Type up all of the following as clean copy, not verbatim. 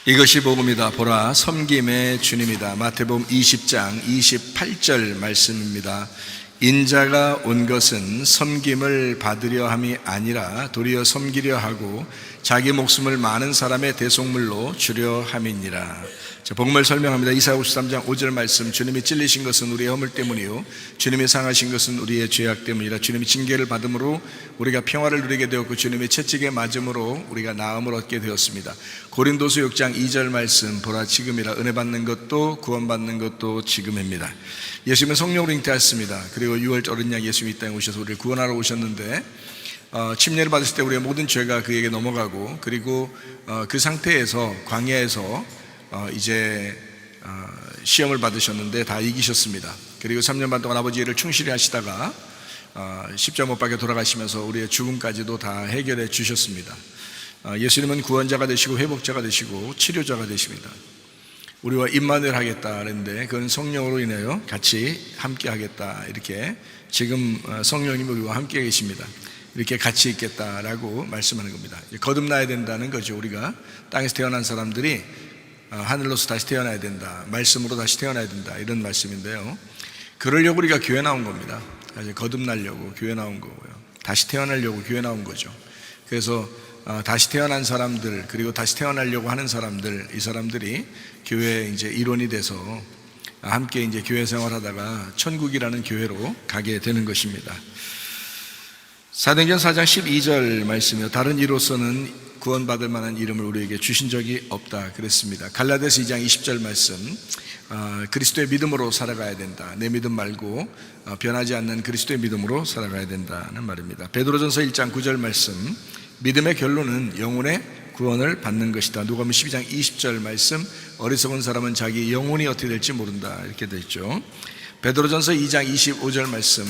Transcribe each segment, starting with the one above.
이것이 복음이다. 보라, 섬김의 주님이다. 마태복음 20장 28절 말씀입니다. 인자가 온 것은 섬김을 받으려 함이 아니라 도리어 섬기려 하고 자기 목숨을 많은 사람의 대속물로 주려 함이니라. 복음을 설명합니다. 이사야 53장 5절 말씀. 주님이 찔리신 것은 우리의 허물 때문이요 주님이 상하신 것은 우리의 죄악 때문이라. 주님이 징계를 받음으로 우리가 평화를 누리게 되었고 주님이 채찍에 맞음으로 우리가 나음을 얻게 되었습니다. 고린도서 6장 2절 말씀. 보라, 지금이라 은혜 받는 것도 구원받는 것도 지금입니다. 예수님은 성령으로 잉태하였습니다. 그리고 6월 어린 양 예수님이 이 땅에 오셔서 우리를 구원하러 오셨는데 침례를 받으실 때 우리의 모든 죄가 그에게 넘어가고, 그리고 그 상태에서 광야에서 이제 시험을 받으셨는데 다 이기셨습니다. 그리고 3년 반 동안 아버지 일을 충실히 하시다가 십자가 못 박혀 돌아가시면서 우리의 죽음까지도 다 해결해 주셨습니다. 예수님은 구원자가 되시고 회복자가 되시고 치료자가 되십니다. 우리와 임마누엘 하겠다 그랬는데 그건 성령으로 인하여 같이 함께 하겠다, 이렇게 지금 성령님이 우리와 함께 계십니다. 이렇게 같이 있겠다라고 말씀하는 겁니다. 거듭나야 된다는 거죠. 우리가 땅에서 태어난 사람들이 하늘로서 다시 태어나야 된다, 말씀으로 다시 태어나야 된다, 이런 말씀인데요, 그러려고 우리가 교회 나온 겁니다. 거듭나려고 교회 나온 거고요, 다시 태어나려고 교회 나온 거죠. 그래서 다시 태어난 사람들, 그리고 다시 태어나려고 하는 사람들, 이 사람들이 교회의 이제 일원이 돼서 함께 이제 교회 생활하다가 천국이라는 교회로 가게 되는 것입니다. 사도행전 4장 12절 말씀이요, 다른 이로서는 구원받을 만한 이름을 우리에게 주신 적이 없다 그랬습니다. 갈라디아서 2장 20절 말씀. 그리스도의 믿음으로 살아가야 된다. 내 믿음 말고 변하지 않는 그리스도의 믿음으로 살아가야 된다는 말입니다. 베드로전서 1장 9절 말씀. 믿음의 결론은 영혼의 구원을 받는 것이다. 누가복음 12장 20절 말씀. 어리석은 사람은 자기 영혼이 어떻게 될지 모른다, 이렇게 되어 있죠. 베드로전서 2장 25절 말씀.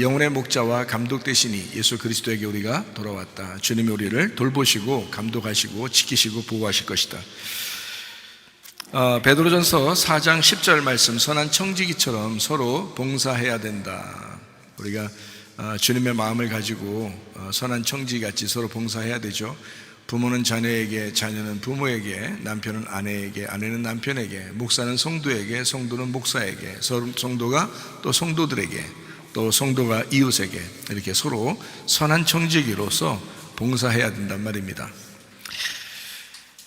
영혼의 목자와 감독 되시니 예수 그리스도에게 우리가 돌아왔다. 주님이 우리를 돌보시고 감독하시고 지키시고 보호하실 것이다. 베드로전서 4장 10절 말씀. 선한 청지기처럼 서로 봉사해야 된다. 우리가 주님의 마음을 가지고 선한 청지기같이 서로 봉사해야 되죠. 부모는 자녀에게, 자녀는 부모에게, 남편은 아내에게, 아내는 남편에게, 목사는 성도에게, 성도는 목사에게, 성도가 또 성도들에게, 또 성도가 이웃에게, 이렇게 서로 선한 청지기로서 봉사해야 된단 말입니다.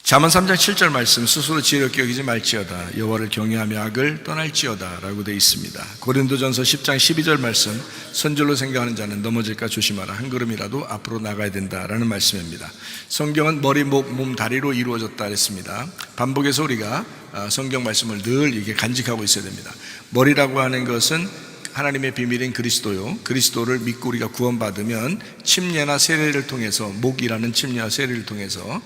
잠언 3장 7절 말씀. 스스로 지혜롭게 여기지 말지어다. 여호와를 경외하며 악을 떠날지어다 라고 되어 있습니다. 고린도전서 10장 12절 말씀. 선절로 생각하는 자는 넘어질까 조심하라. 한 걸음이라도 앞으로 나가야 된다라는 말씀입니다. 성경은 머리, 목, 몸, 다리로 이루어졌다 했습니다. 반복해서 우리가 성경 말씀을 늘 이렇게 간직하고 있어야 됩니다. 머리라고 하는 것은 하나님의 비밀인 그리스도요, 그리스도를 믿고 우리가 구원받으면 침례나 세례를 통해서, 목이라는 침례와 세례를 통해서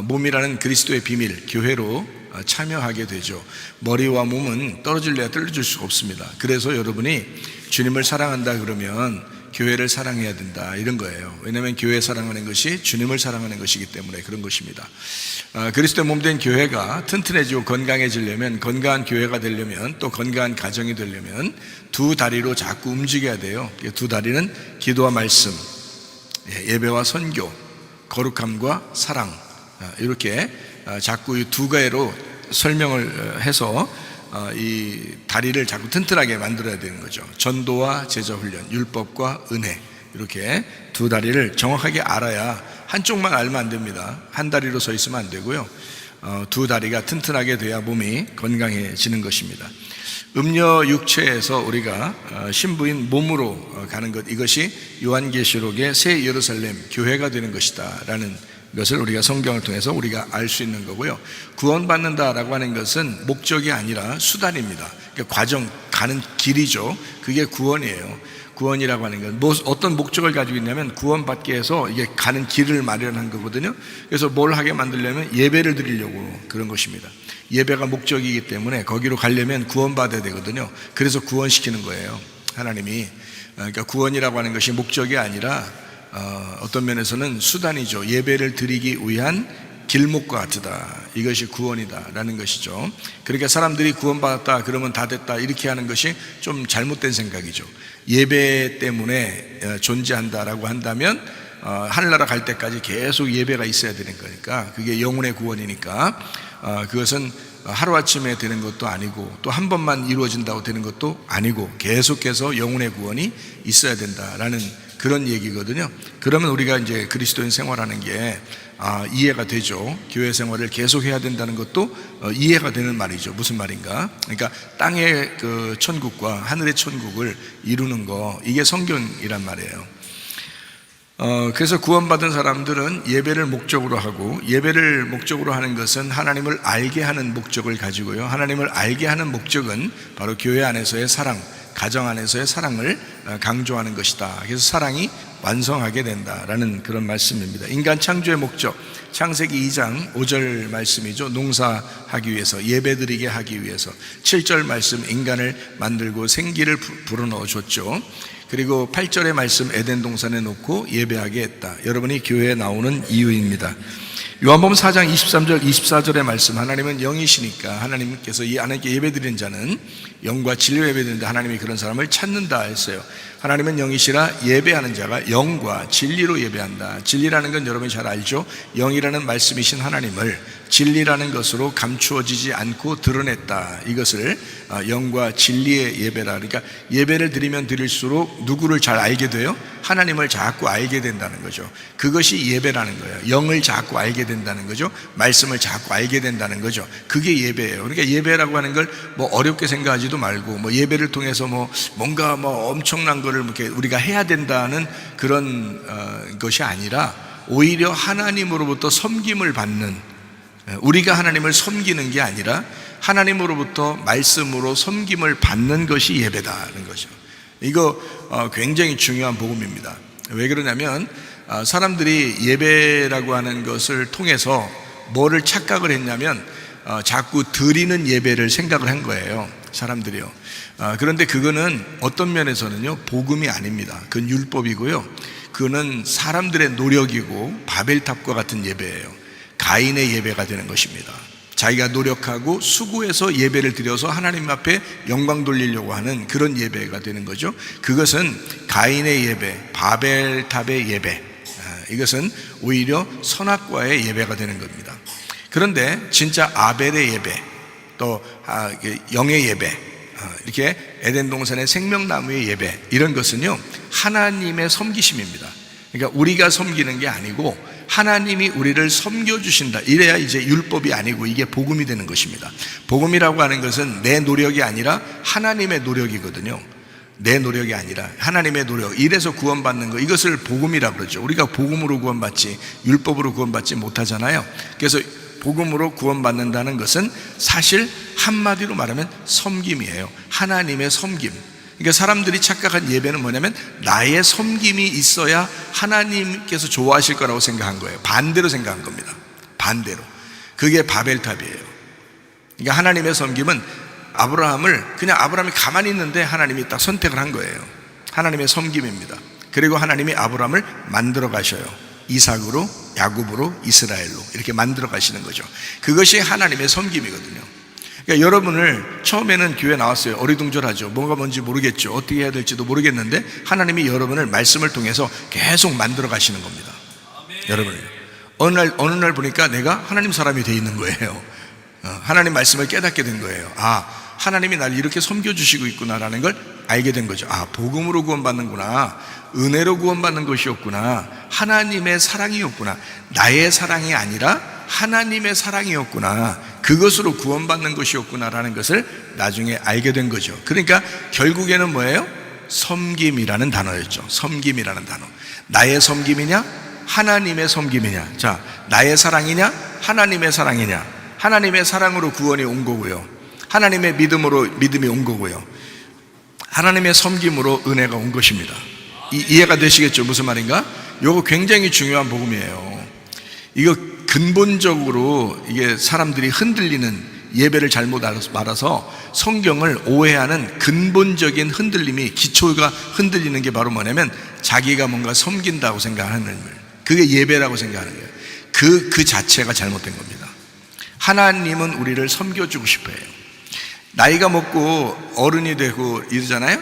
몸이라는 그리스도의 비밀, 교회로 참여하게 되죠. 머리와 몸은 떨어질래야 떨어질 수가 없습니다. 그래서 여러분이 주님을 사랑한다 그러면 교회를 사랑해야 된다, 이런 거예요. 왜냐하면 교회 사랑하는 것이 주님을 사랑하는 것이기 때문에 그런 것입니다. 그리스도의 몸된 교회가 튼튼해지고 건강해지려면, 건강한 교회가 되려면, 또 건강한 가정이 되려면 두 다리로 자꾸 움직여야 돼요. 두 다리는 기도와 말씀, 예배와 선교, 거룩함과 사랑, 이렇게 자꾸 이 두 가지로 설명을 해서 이 다리를 자꾸 튼튼하게 만들어야 되는 거죠. 전도와 제자 훈련, 율법과 은혜, 이렇게 두 다리를 정확하게 알아야, 한쪽만 알면 안 됩니다. 한 다리로 서 있으면 안 되고요, 두 다리가 튼튼하게 돼야 몸이 건강해지는 것입니다. 음녀 육체에서 우리가 신부인 몸으로 가는 것, 이것이 요한계시록의 새 예루살렘 교회가 되는 것이다 라는 것을 우리가 성경을 통해서 우리가 알 수 있는 거고요. 구원받는다라고 하는 것은 목적이 아니라 수단입니다. 그러니까 과정, 가는 길이죠. 그게 구원이에요. 구원이라고 하는 건 어떤 목적을 가지고 있냐면 구원받기 위해서 이게 가는 길을 마련한 거거든요. 그래서 뭘 하게 만들려면 예배를 드리려고 그런 것입니다. 예배가 목적이기 때문에 거기로 가려면 구원받아야 되거든요. 그래서 구원시키는 거예요, 하나님이. 그러니까 구원이라고 하는 것이 목적이 아니라 어떤 면에서는 수단이죠. 예배를 드리기 위한 길목과 같으다, 이것이 구원이다 라는 것이죠. 그러니까 사람들이 구원받았다 그러면 다 됐다, 이렇게 하는 것이 좀 잘못된 생각이죠. 예배 때문에 존재한다라고 한다면 하늘나라 갈 때까지 계속 예배가 있어야 되는 거니까, 그게 영혼의 구원이니까 그것은 하루아침에 되는 것도 아니고 또 한 번만 이루어진다고 되는 것도 아니고 계속해서 영혼의 구원이 있어야 된다라는 그런 얘기거든요. 그러면 우리가 이제 그리스도인 생활하는 게 이해가 되죠. 교회 생활을 계속해야 된다는 것도 이해가 되는 말이죠. 무슨 말인가? 그러니까 땅의 그 천국과 하늘의 천국을 이루는 거, 이게 성경이란 말이에요. 그래서 구원받은 사람들은 예배를 목적으로 하고, 예배를 목적으로 하는 것은 하나님을 알게 하는 목적을 가지고요, 하나님을 알게 하는 목적은 바로 교회 안에서의 사랑, 가정 안에서의 사랑을 강조하는 것이다. 그래서 사랑이 완성하게 된다라는 그런 말씀입니다. 인간 창조의 목적, 창세기 2장 5절 말씀이죠. 농사하기 위해서, 예배드리게 하기 위해서. 7절 말씀, 인간을 만들고 생기를 불어넣어 줬죠. 그리고 8절의 말씀, 에덴 동산에 놓고 예배하게 했다. 여러분이 교회에 나오는 이유입니다. 요한복음 4장 23절 24절의 말씀, 하나님은 영이시니까 하나님께서 이 하나님께 예배드리는 자는 영과 진리로 예배드리는데 하나님이 그런 사람을 찾는다 했어요. 하나님은 영이시라 예배하는 자가 영과 진리로 예배한다. 진리라는 건 여러분이 잘 알죠. 영이라는 말씀이신 하나님을 진리라는 것으로 감추어지지 않고 드러냈다. 이것을 영과 진리의 예배라. 그러니까 예배를 드리면 드릴수록 누구를 잘 알게 돼요? 하나님을 자꾸 알게 된다는 거죠. 그것이 예배라는 거예요. 영을 자꾸 알게 된다는 거죠. 말씀을 자꾸 알게 된다는 거죠. 그게 예배예요. 그러니까 예배라고 하는 걸 뭐 어렵게 생각하지도 말고, 뭐 예배를 통해서 뭔가 엄청난 거를 이렇게 우리가 해야 된다는 그런 것이 아니라, 오히려 하나님으로부터 섬김을 받는, 우리가 하나님을 섬기는 게 아니라 하나님으로부터 말씀으로 섬김을 받는 것이 예배다는 거죠. 이거 굉장히 중요한 복음입니다. 왜 그러냐면 사람들이 예배라고 하는 것을 통해서 뭐를 착각을 했냐면 자꾸 드리는 예배를 생각을 한 거예요, 사람들이요. 그런데 그거는 어떤 면에서는요, 복음이 아닙니다. 그건 율법이고요, 그거는 사람들의 노력이고 바벨탑과 같은 예배예요. 가인의 예배가 되는 것입니다. 자기가 노력하고 수고해서 예배를 드려서 하나님 앞에 영광 돌리려고 하는 그런 예배가 되는 거죠. 그것은 가인의 예배, 바벨탑의 예배, 이것은 오히려 선악과의 예배가 되는 겁니다. 그런데 진짜 아벨의 예배, 또 영의 예배, 이렇게 에덴 동산의 생명나무의 예배, 이런 것은요 하나님의 섬기심입니다. 그러니까 우리가 섬기는 게 아니고 하나님이 우리를 섬겨주신다. 이래야 이제 율법이 아니고 이게 복음이 되는 것입니다. 복음이라고 하는 것은 내 노력이 아니라 하나님의 노력이거든요. 내 노력이 아니라 하나님의 노력, 이래서 구원받는 거, 이것을 복음이라고 그러죠. 우리가 복음으로 구원받지 율법으로 구원받지 못하잖아요. 그래서 복음으로 구원받는다는 것은 사실 한마디로 말하면 섬김이에요. 하나님의 섬김. 그러니까 사람들이 착각한 예배는 뭐냐면 나의 섬김이 있어야 하나님께서 좋아하실 거라고 생각한 거예요. 반대로 생각한 겁니다. 반대로. 그게 바벨탑이에요. 그러니까 하나님의 섬김은 아브라함이 가만히 있는데 하나님이 딱 선택을 한 거예요. 하나님의 섬김입니다. 그리고 하나님이 아브라함을 만들어 가셔요. 이삭으로, 야곱으로, 이스라엘로 이렇게 만들어 가시는 거죠. 그것이 하나님의 섬김이거든요. 그러니까 여러분을 처음에는 교회 나왔어요. 어리둥절하죠. 뭐가 뭔지 모르겠죠. 어떻게 해야 될지도 모르겠는데 하나님이 여러분을 말씀을 통해서 계속 만들어 가시는 겁니다. 여러분을 어느 날 보니까 내가 하나님 사람이 돼 있는 거예요. 하나님 말씀을 깨닫게 된 거예요. 하나님이 날 이렇게 섬겨주시고 있구나라는 걸 알게 된 거죠. 복음으로 구원받는구나, 은혜로 구원받는 것이었구나, 하나님의 사랑이었구나, 나의 사랑이 아니라 하나님의 사랑이었구나, 그것으로 구원받는 것이었구나라는 것을 나중에 알게 된 거죠. 그러니까 결국에는 뭐예요? 섬김이라는 단어였죠. 섬김이라는 단어. 나의 섬김이냐, 하나님의 섬김이냐. 자, 나의 사랑이냐, 하나님의 사랑이냐. 하나님의 사랑으로 구원이 온 거고요, 하나님의 믿음으로 믿음이 온 거고요, 하나님의 섬김으로 은혜가 온 것입니다. 이해가 되시겠죠? 무슨 말인가? 이거 굉장히 중요한 복음이에요. 이거 근본적으로 이게 사람들이 흔들리는, 예배를 잘못 알아서 성경을 오해하는 근본적인 흔들림이, 기초가 흔들리는 게 바로 뭐냐면 자기가 뭔가 섬긴다고 생각하는 걸, 그게 예배라고 생각하는 거예요. 그 자체가 잘못된 겁니다. 하나님은 우리를 섬겨주고 싶어요. 나이가 먹고 어른이 되고 이러잖아요.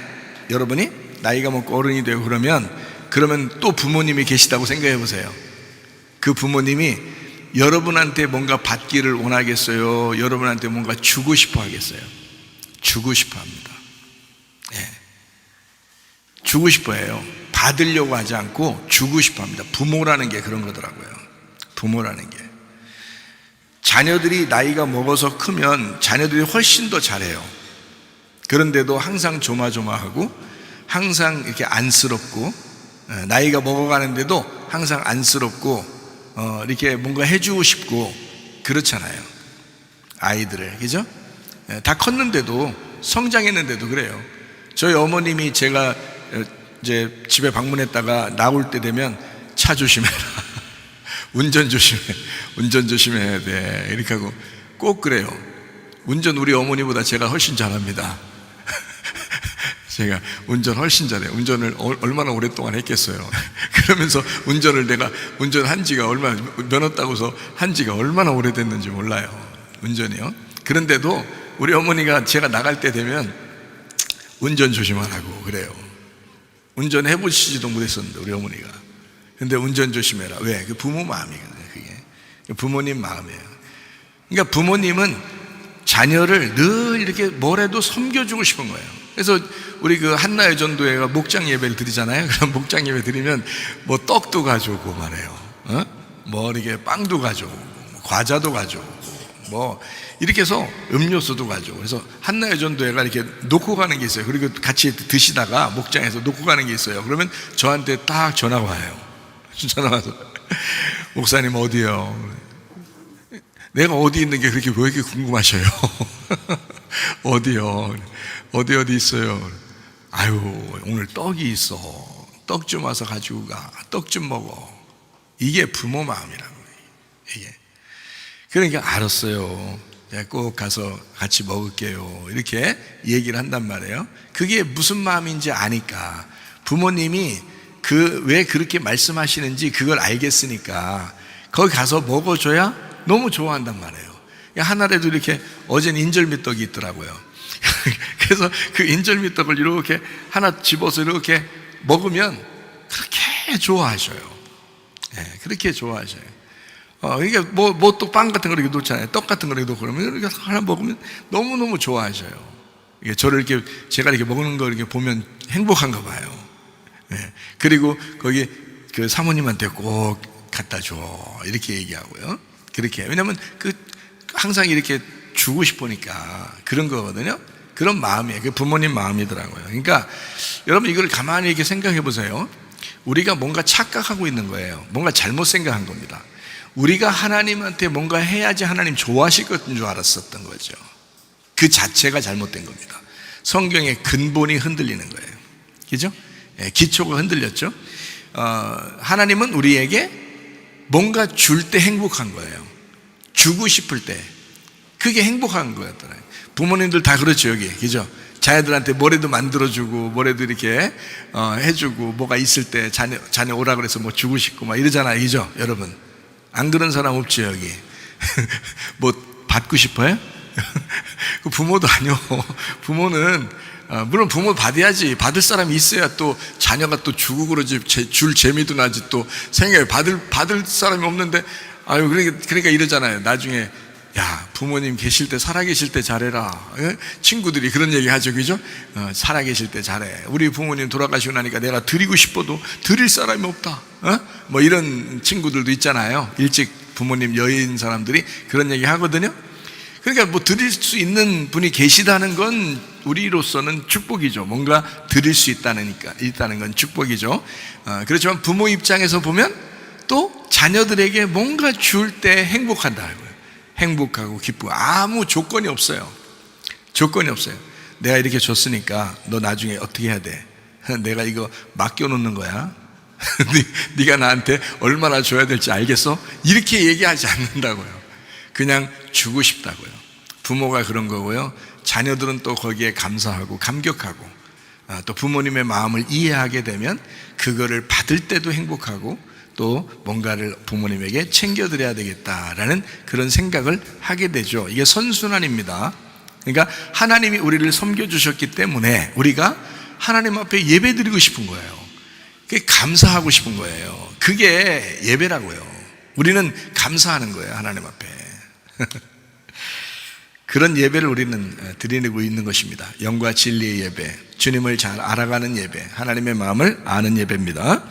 여러분이 나이가 먹고 어른이 되고 그러면 그러면 또 부모님이 계시다고 생각해 보세요. 그 부모님이 여러분한테 뭔가 받기를 원하겠어요? 여러분한테 뭔가 주고 싶어 하겠어요? 주고 싶어 합니다. 네. 주고 싶어 해요. 받으려고 하지 않고 주고 싶어 합니다. 부모라는 게 그런 거더라고요. 부모라는 게. 자녀들이 나이가 먹어서 크면 자녀들이 훨씬 더 잘해요. 그런데도 항상 조마조마하고 항상 이렇게 안쓰럽고, 나이가 먹어가는데도 항상 안쓰럽고 이렇게 뭔가 해주고 싶고 그렇잖아요. 아이들을, 그죠? 다 컸는데도, 성장했는데도 그래요. 저희 어머님이 제가 이제 집에 방문했다가 나올 때 되면 차 조심해라. 운전 조심해야 돼. 이렇게 하고 꼭 그래요. 운전 우리 어머니보다 제가 훨씬 잘합니다. 제가 운전 훨씬 잘해요. 운전을 얼마나 오랫동안 했겠어요. 그러면서 내가 운전한 지가 면허 따고서 한 지가 얼마나 오래됐는지 몰라요. 운전이요. 그런데도 우리 어머니가 제가 나갈 때 되면 운전 조심하라고 그래요. 운전해 보시지도 못했었는데 우리 어머니가. 근데 운전 조심해라. 왜? 그 부모 마음이거든요. 그게 부모님 마음이에요. 그러니까 부모님은 자녀를 늘 이렇게 뭐래도 섬겨주고 싶은 거예요. 그래서 우리 그 한나의 전도회가 목장 예배를 드리잖아요. 그럼 목장 예배 드리면 뭐 떡도 가져오고 말해요. 뭐 이렇게 빵도 가져오고 과자도 가져오고 뭐 이렇게 해서 음료수도 가져오고. 그래서 한나의 전도회가 이렇게 놓고 가는 게 있어요. 그리고 같이 드시다가 목장에서 놓고 가는 게 있어요. 그러면 저한테 딱 전화가 와요. 전화 와서 목사님 어디요? 내가 어디 있는 게 그렇게 왜 이렇게 궁금하셔요? 어디요? 어디 있어요? 아유, 오늘 떡이 있어. 떡 좀 와서 가지고 가. 떡 좀 먹어. 이게 부모 마음이라고. 이게. 그러니까 알았어요. 내가 꼭 가서 같이 먹을게요. 이렇게 얘기를 한단 말이에요. 그게 무슨 마음인지 아니까. 부모님이 왜 그렇게 말씀하시는지 그걸 알겠으니까 거기 가서 먹어줘야 너무 좋아한단 말이에요. 하나라도 이렇게, 어제는 인절미떡이 있더라고요. 그래서 그 인절미떡을 이렇게 하나 집어서 이렇게 먹으면 그렇게 좋아하셔요. 네, 그렇게 좋아하셔요. 그러니까 뭐 또 빵 같은 거 이렇게 놓잖아요. 떡 같은 거 이렇게 놓고 그러면 이렇게 하나 먹으면 너무너무 좋아하셔요. 저를 제가 이렇게 먹는 거 이렇게 보면 행복한가 봐요. 네, 그리고 거기 그 사모님한테 꼭 갖다 줘. 이렇게 얘기하고요. 그렇게. 왜냐면 항상 이렇게 주고 싶으니까 그런 거거든요. 그런 마음이에요. 그 부모님 마음이더라고요. 그러니까 여러분 이걸 가만히 이렇게 생각해 보세요. 우리가 뭔가 착각하고 있는 거예요. 뭔가 잘못 생각한 겁니다. 우리가 하나님한테 뭔가 해야지 하나님 좋아하실 것인 줄 알았었던 거죠. 그 자체가 잘못된 겁니다. 성경의 근본이 흔들리는 거예요. 그죠? 기초가 흔들렸죠. 하나님은 우리에게 뭔가 줄 때 행복한 거예요. 주고 싶을 때 그게 행복한 거였더라고요. 부모님들 다 그렇죠. 여기, 그죠? 자녀들한테 뭐래도 만들어주고 뭐래도 이렇게 해주고, 뭐가 있을 때 자녀 오라 그래서 뭐 주고 싶고 막 이러잖아요. 그죠? 여러분 안 그런 사람 없죠 여기? 뭐 받고 싶어요? 그 부모도 아니요. 부모는 물론 부모 받아야지. 받을 사람이 있어야 또 자녀가 또 주고 그러지. 줄 재미도 나지. 또 생각해. 받을 사람이 없는데, 아유, 그러니까 이러잖아요. 나중에, 야, 부모님 계실 때, 살아계실 때 잘해라. 친구들이 그런 얘기 하죠. 그죠? 살아계실 때 잘해. 우리 부모님 돌아가시고 나니까 내가 드리고 싶어도 드릴 사람이 없다. 뭐 이런 친구들도 있잖아요. 일찍 부모님 여인 사람들이 그런 얘기 하거든요. 그러니까 뭐 드릴 수 있는 분이 계시다는 건 우리로서는 축복이죠. 뭔가 드릴 수 있다는 건 축복이죠. 그렇지만 부모 입장에서 보면 또 자녀들에게 뭔가 줄 때 행복한다고요. 행복하고 기쁘고 아무 조건이 없어요. 조건이 없어요. 내가 이렇게 줬으니까 너 나중에 어떻게 해야 돼? 내가 이거 맡겨놓는 거야. 네가 나한테 얼마나 줘야 될지 알겠어? 이렇게 얘기하지 않는다고요. 그냥 주고 싶다고요. 부모가 그런 거고요. 자녀들은 또 거기에 감사하고 감격하고, 또 부모님의 마음을 이해하게 되면 그거를 받을 때도 행복하고 또 뭔가를 부모님에게 챙겨드려야 되겠다라는 그런 생각을 하게 되죠. 이게 선순환입니다. 그러니까 하나님이 우리를 섬겨주셨기 때문에 우리가 하나님 앞에 예배드리고 싶은 거예요. 그게 감사하고 싶은 거예요. 그게 예배라고요. 우리는 감사하는 거예요, 하나님 앞에. 그런 예배를 우리는 드리고 있는 것입니다. 영과 진리의 예배, 주님을 잘 알아가는 예배, 하나님의 마음을 아는 예배입니다.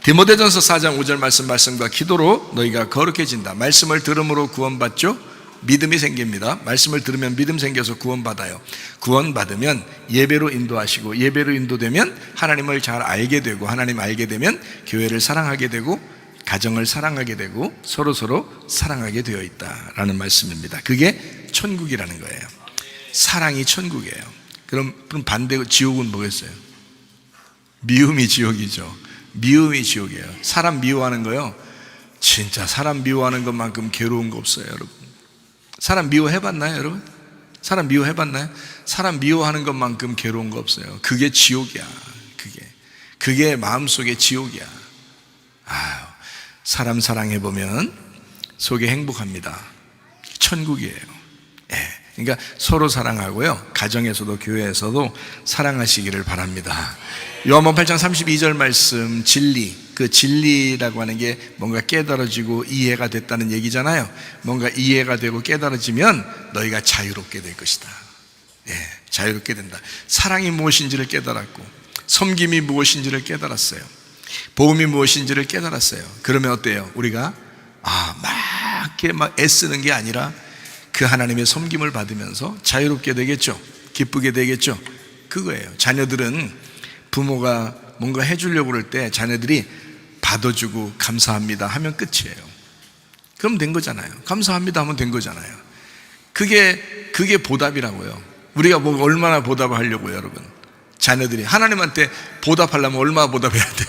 디모데전서 4장 5절 말씀과 기도로 너희가 거룩해진다. 말씀을 들음으로 구원받죠? 믿음이 생깁니다. 말씀을 들으면 믿음 생겨서 구원받아요. 구원받으면 예배로 인도하시고, 예배로 인도되면 하나님을 잘 알게 되고, 하나님 알게 되면 교회를 사랑하게 되고, 가정을 사랑하게 되고, 서로 사랑하게 되어 있다라는 말씀입니다. 그게 천국이라는 거예요. 사랑이 천국이에요. 그럼 반대 지옥은 뭐겠어요? 미움이 지옥이죠. 미움이 지옥이에요. 사람 미워하는 거요, 진짜 사람 미워하는 것만큼 괴로운 거 없어요, 여러분. 사람 미워해봤나요, 여러분? 사람 미워해봤나요? 사람 미워하는 것만큼 괴로운 거 없어요. 그게 지옥이야. 그게 마음속의 지옥이야. 아유, 사람 사랑해보면 속에 행복합니다. 천국이에요. 그러니까 서로 사랑하고요, 가정에서도 교회에서도 사랑하시기를 바랍니다. 요한복음 8장 32절 말씀, 진리, 그 진리라고 하는 게 뭔가 깨달아지고 이해가 됐다는 얘기잖아요. 뭔가 이해가 되고 깨달아지면 너희가 자유롭게 될 것이다. 자유롭게 된다. 사랑이 무엇인지를 깨달았고, 섬김이 무엇인지를 깨달았어요. 복음이 무엇인지를 깨달았어요. 그러면 어때요? 우리가 막 애쓰는 게 아니라 그 하나님의 섬김을 받으면서 자유롭게 되겠죠. 기쁘게 되겠죠. 그거예요. 자녀들은 부모가 뭔가 해주려고 그럴 때 자녀들이 받아주고 감사합니다 하면 끝이에요. 그럼 된 거잖아요. 감사합니다 하면 된 거잖아요. 그게 보답이라고요. 우리가 뭐 얼마나 보답을 하려고요, 여러분? 자녀들이 하나님한테 보답하려면 얼마나 보답해야 돼?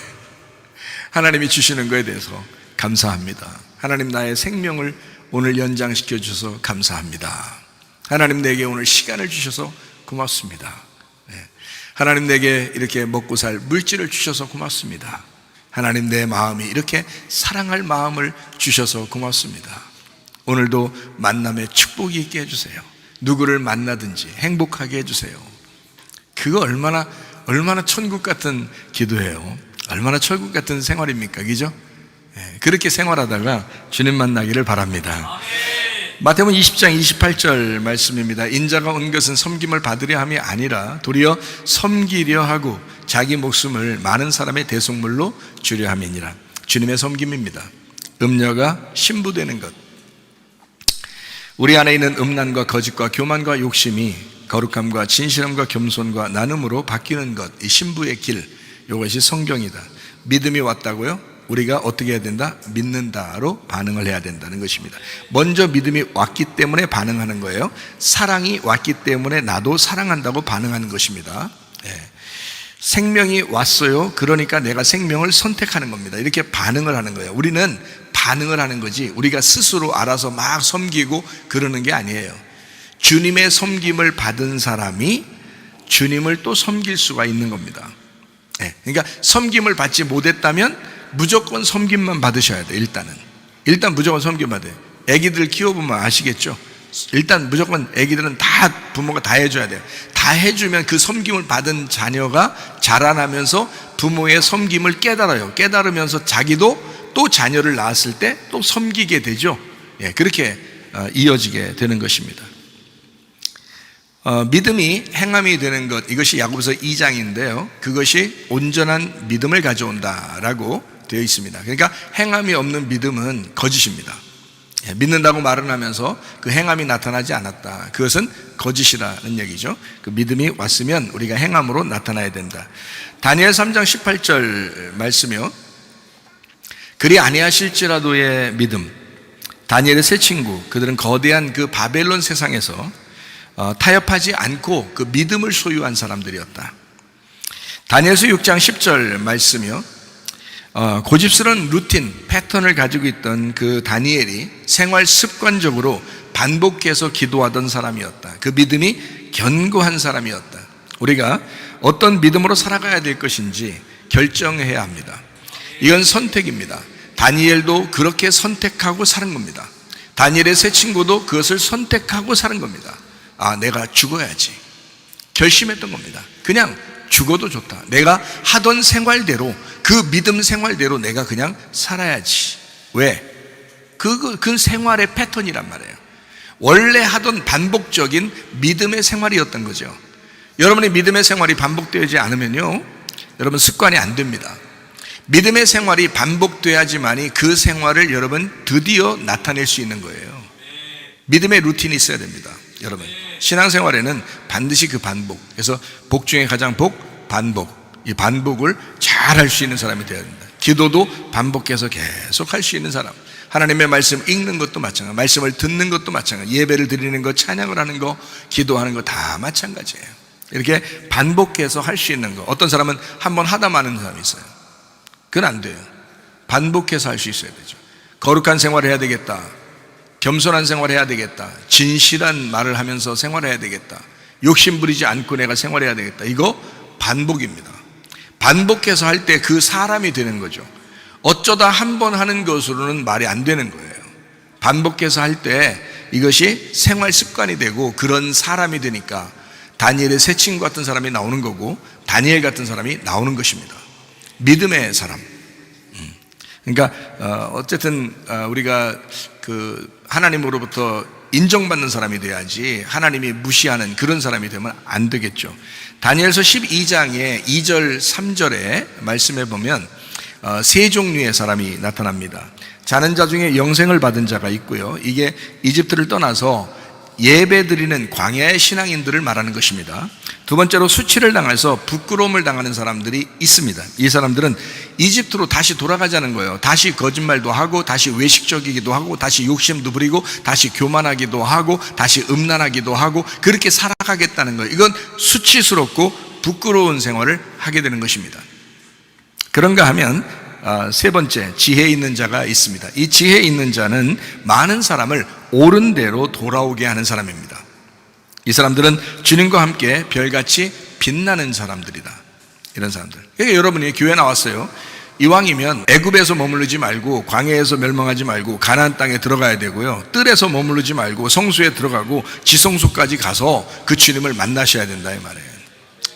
하나님이 주시는 거에 대해서 감사합니다. 하나님, 나의 생명을 오늘 연장시켜 주셔서 감사합니다. 하나님, 내게 오늘 시간을 주셔서 고맙습니다. 하나님, 내게 이렇게 먹고 살 물질을 주셔서 고맙습니다. 하나님, 내 마음이 이렇게 사랑할 마음을 주셔서 고맙습니다. 오늘도 만남의 축복이 있게 해주세요. 누구를 만나든지 행복하게 해주세요. 그거 얼마나 천국 같은 기도예요. 얼마나 천국 같은 생활입니까? 그죠? 그렇게 생활하다가 주님 만나기를 바랍니다. 마태복음 20장 28절 말씀입니다. 인자가 온 것은 섬김을 받으려 함이 아니라 도리어 섬기려 하고 자기 목숨을 많은 사람의 대속물로 주려 함이니라. 주님의 섬김입니다. 음녀가 신부되는 것, 우리 안에 있는 음란과 거짓과 교만과 욕심이 거룩함과 진실함과 겸손과 나눔으로 바뀌는 것, 이 신부의 길, 이것이 성경이다. 믿음이 왔다고요? 우리가 어떻게 해야 된다? 믿는다로 반응을 해야 된다는 것입니다. 먼저 믿음이 왔기 때문에 반응하는 거예요. 사랑이 왔기 때문에 나도 사랑한다고 반응하는 것입니다. 생명이 왔어요. 그러니까 내가 생명을 선택하는 겁니다. 이렇게 반응을 하는 거예요. 우리는 반응을 하는 거지 우리가 스스로 알아서 막 섬기고 그러는 게 아니에요. 주님의 섬김을 받은 사람이 주님을 또 섬길 수가 있는 겁니다. 그러니까 섬김을 받지 못했다면 무조건 섬김만 받으셔야 돼요. 일단 무조건 섬김 받아요. 애기들 키워보면 아시겠죠? 일단 무조건 애기들은 다 부모가 다 해줘야 돼요. 다 해주면 그 섬김을 받은 자녀가 자라나면서 부모의 섬김을 깨달아요. 깨달으면서 자기도 또 자녀를 낳았을 때 또 섬기게 되죠. 그렇게 이어지게 되는 것입니다. 믿음이 행함이 되는 것, 이것이 야고보서 2장인데요 그것이 온전한 믿음을 가져온다라고 되어 있습니다. 그러니까 행함이 없는 믿음은 거짓입니다. 믿는다고 말은 하면서 그 행함이 나타나지 않았다, 그것은 거짓이라는 얘기죠. 그 믿음이 왔으면 우리가 행함으로 나타나야 된다. 다니엘 3장 18절 말씀이요, 그리 아니하실지라도의 믿음. 다니엘의 세 친구, 그들은 거대한 그 바벨론 세상에서 타협하지 않고 그 믿음을 소유한 사람들이었다. 다니엘서 6장 10절 말씀이요, 고집스러운 루틴, 패턴을 가지고 있던 그 다니엘이 생활 습관적으로 반복해서 기도하던 사람이었다. 그 믿음이 견고한 사람이었다. 우리가 어떤 믿음으로 살아가야 될 것인지 결정해야 합니다. 이건 선택입니다. 다니엘도 그렇게 선택하고 사는 겁니다. 다니엘의 세 친구도 그것을 선택하고 사는 겁니다. 내가 죽어야지 결심했던 겁니다. 그냥 죽어도 좋다. 내가 하던 생활대로, 그 믿음 생활대로 내가 그냥 살아야지. 왜? 그 생활의 패턴이란 말이에요. 원래 하던 반복적인 믿음의 생활이었던 거죠. 여러분의 믿음의 생활이 반복되지 않으면요, 여러분 습관이 안 됩니다. 믿음의 생활이 반복돼야지만이 그 생활을 여러분 드디어 나타낼 수 있는 거예요. 믿음의 루틴이 있어야 됩니다. 여러분 신앙생활에는 반드시 그 반복, 그래서 복 중에 가장 복, 반복, 이 반복을 잘 할 수 있는 사람이 되어야 됩니다. 기도도 반복해서 계속 할 수 있는 사람, 하나님의 말씀 읽는 것도 마찬가지, 말씀을 듣는 것도 마찬가지, 예배를 드리는 것, 찬양을 하는 거, 기도하는 거 다 마찬가지예요. 이렇게 반복해서 할 수 있는 거. 어떤 사람은 한번 하다 마는 사람이 있어요. 그건 안 돼요. 반복해서 할 수 있어야 되죠. 거룩한 생활을 해야 되겠다, 겸손한 생활을 해야 되겠다, 진실한 말을 하면서 생활해야 되겠다, 욕심 부리지 않고 내가 생활해야 되겠다, 이거 반복입니다. 반복해서 할 때 그 사람이 되는 거죠. 어쩌다 한 번 하는 것으로는 말이 안 되는 거예요. 반복해서 할 때 이것이 생활 습관이 되고 그런 사람이 되니까 다니엘의 새 친구 같은 사람이 나오는 거고, 다니엘 같은 사람이 나오는 것입니다. 믿음의 사람. 그러니까 어쨌든 우리가 그 하나님으로부터 인정받는 사람이 돼야지 하나님이 무시하는 그런 사람이 되면 안 되겠죠. 다니엘서 12장의 2절 3절에 말씀해 보면 세 종류의 사람이 나타납니다. 자는 자 중에 영생을 받은 자가 있고요, 이게 이집트를 떠나서 예배드리는 광야의 신앙인들을 말하는 것입니다. 두 번째로 수치를 당해서 부끄러움을 당하는 사람들이 있습니다. 이 사람들은 이집트로 다시 돌아가자는 거예요. 다시 거짓말도 하고, 다시 외식적이기도 하고, 다시 욕심도 부리고, 다시 교만하기도 하고, 다시 음란하기도 하고, 그렇게 살아가겠다는 거예요. 이건 수치스럽고 부끄러운 생활을 하게 되는 것입니다. 그런가 하면 세 번째, 지혜 있는 자가 있습니다. 이 지혜 있는 자는 많은 사람을 옳은 대로 돌아오게 하는 사람입니다. 이 사람들은 주님과 함께 별같이 빛나는 사람들이다. 이런 사람들. 그러니까 여러분이 교회 나왔어요. 이왕이면 애굽에서 머무르지 말고, 광야에서 멸망하지 말고 가나안 땅에 들어가야 되고요, 뜰에서 머무르지 말고 성수에 들어가고 지성소까지 가서 그 주님을 만나셔야 된다, 이 말이에요.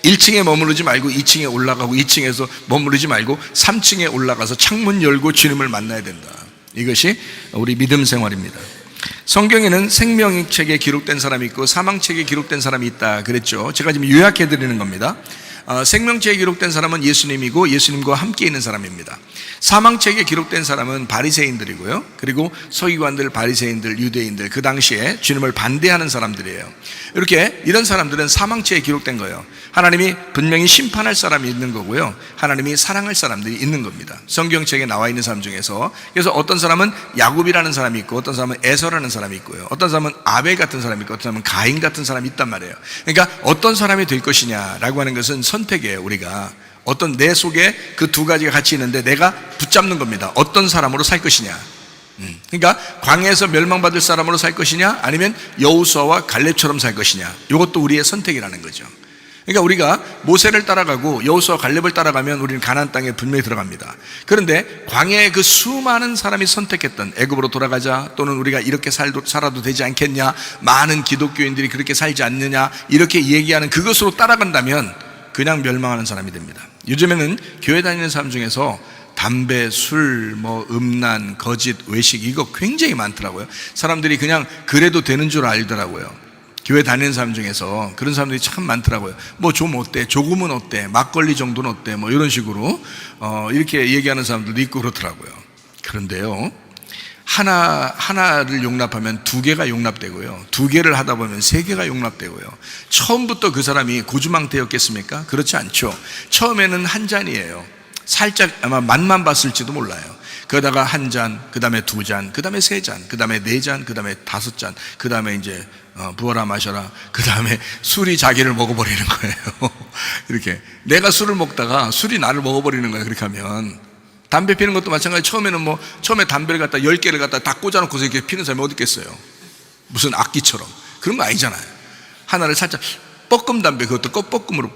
1층에 머무르지 말고 2층에 올라가고, 2층에서 머무르지 말고 3층에 올라가서 창문 열고 주님을 만나야 된다. 이것이 우리 믿음 생활입니다. 성경에는 생명책에 기록된 사람이 있고 사망책에 기록된 사람이 있다 그랬죠. 제가 지금 요약해 드리는 겁니다. 생명책에 기록된 사람은 예수님이고 예수님과 함께 있는 사람입니다. 사망책에 기록된 사람은 바리새인들이고요, 그리고 서기관들, 바리새인들, 유대인들, 그 당시에 주님을 반대하는 사람들이에요. 이렇게 이런 사람들은 사망책에 기록된 거예요. 하나님이 분명히 심판할 사람이 있는 거고요, 하나님이 사랑할 사람들이 있는 겁니다. 성경책에 나와 있는 사람 중에서. 그래서 어떤 사람은 야곱이라는 사람이 있고, 어떤 사람은 에서라는 사람이 있고요, 어떤 사람은 아벨 같은 사람이 있고, 어떤 사람은 가인 같은 사람이 있단 말이에요. 그러니까 어떤 사람이 될 것이냐라고 하는 것은 선택이에요. 우리가 어떤 내 속에 그 두 가지가 같이 있는데 내가 붙잡는 겁니다. 어떤 사람으로 살 것이냐. 그러니까 광야에서 멸망받을 사람으로 살 것이냐, 아니면 여호수아와 갈렙처럼 살 것이냐. 이것도 우리의 선택이라는 거죠. 그러니까 우리가 모세를 따라가고 여호수아와 갈렙을 따라가면 우리는 가나안 땅에 분명히 들어갑니다. 그런데 광야에 그 수많은 사람이 선택했던 애굽으로 돌아가자, 또는 우리가 이렇게 살아도 되지 않겠냐, 많은 기독교인들이 그렇게 살지 않느냐, 이렇게 얘기하는 그것으로 따라간다면 그냥 멸망하는 사람이 됩니다. 요즘에는 교회 다니는 사람 중에서 담배, 술, 음란, 거짓, 외식, 이거 굉장히 많더라고요. 사람들이 그냥 그래도 되는 줄 알더라고요. 교회 다니는 사람 중에서 그런 사람들이 참 많더라고요. 좀 어때? 조금은 어때? 막걸리 정도는 어때? 이런 식으로 이렇게 얘기하는 사람들도 있고 그렇더라고요. 그런데요, 하나를 용납하면 두 개가 용납되고요, 두 개를 하다 보면 세 개가 용납되고요. 처음부터 그 사람이 고주망태였겠습니까? 그렇지 않죠. 처음에는 한 잔이에요. 살짝 아마 맛만 봤을지도 몰라요. 그러다가 한 잔, 그 다음에 두 잔, 그 다음에 세 잔, 그 다음에 네 잔, 그 다음에 다섯 잔, 그 다음에 이제 부어라 마셔라, 그 다음에 술이 자기를 먹어버리는 거예요. 이렇게 내가 술을 먹다가 술이 나를 먹어버리는 거예요. 그렇게 하면 담배 피는 것도 마찬가지. 처음에는 처음에 담배를 갖다 10개를 갖다 다 꽂아놓고서 이렇게 피는 사람이 어디 있겠어요? 무슨 악기처럼. 그런 거 아니잖아요. 하나를 살짝 뻐끔 담배, 그것도 껍뻐끔으로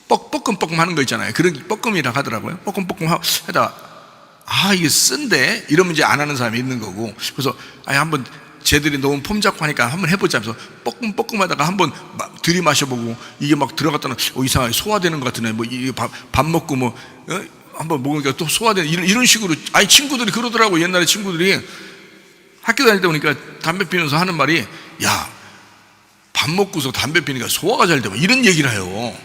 뻐끔뻐끔 하는 거 있잖아요. 그런 뻐끔이라고 하더라고요. 뻐끔뻐끔 하다가 이게 쓴데 이러면 이제 안 하는 사람이 있는 거고, 그래서 한번 쟤들이 너무 폼 잡고 하니까 한번 해보자 하면서 뻐끔뻐끔하다가 한번 들이마셔보고 이게 막 들어갔다가 이상하게 소화되는 것 같으네. 뭐 이게 밥 먹고 뭐 한번 먹으니까 또 소화되는 이런 식으로. 아니 친구들이 그러더라고. 옛날에 친구들이 학교 다닐 때 보니까 담배 피면서 하는 말이, 야, 밥 먹고서 담배 피니까 소화가 잘 돼. 이런 얘기를 해요.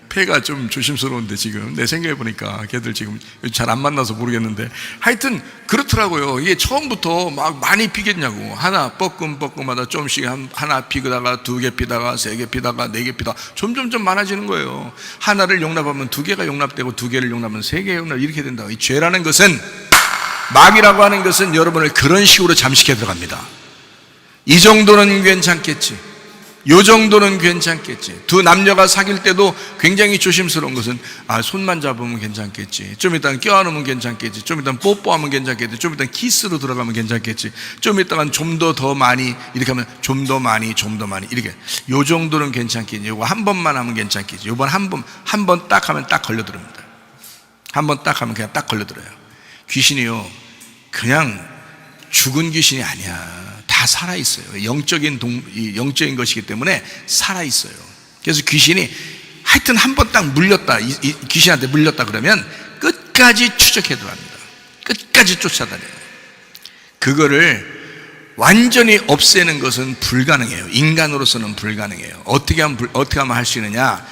폐가 좀 조심스러운데 지금 내 생각해보니까 걔들 지금 잘 안 만나서 모르겠는데 하여튼 그렇더라고요. 이게 처음부터 막 많이 피겠냐고. 하나 뻐끔뻐끔하다 조금씩 하나 피다가 2개 피다가 3개 피다가 4개 피다가 점점점 많아지는 거예요. 하나를 용납하면 2개가 용납되고 2개를 용납하면 3개 용납, 이렇게 된다. 이 죄라는 것은, 마귀라고 하는 것은 여러분을 그런 식으로 잠식해 들어갑니다. 이 정도는 괜찮겠지, 요 정도는 괜찮겠지. 두 남녀가 사귈 때도 굉장히 조심스러운 것은, 손만 잡으면 괜찮겠지, 좀 이따가 껴안으면 괜찮겠지, 좀 이따가 뽀뽀하면 괜찮겠지, 좀 이따가 키스로 들어가면 괜찮겠지, 좀 이따가 좀 더 많이 이렇게 하면 좀 더 많이 이렇게, 요 정도는 괜찮겠지, 요거 한 번만 하면 괜찮겠지, 요번 한 번 딱 하면 딱 걸려들습니다. 한 번 딱 하면 그냥 딱 걸려들어요. 귀신이요, 그냥 죽은 귀신이 아니야. 다 살아있어요. 영적인 것이기 때문에 살아있어요. 그래서 귀신이 하여튼 한 번 딱 물렸다, 이 귀신한테 물렸다 그러면 끝까지 추적해 들어갑니다. 끝까지 쫓아다녀요. 그거를 완전히 없애는 것은 불가능해요. 인간으로서는 불가능해요. 어떻게 하면 할 수 있느냐?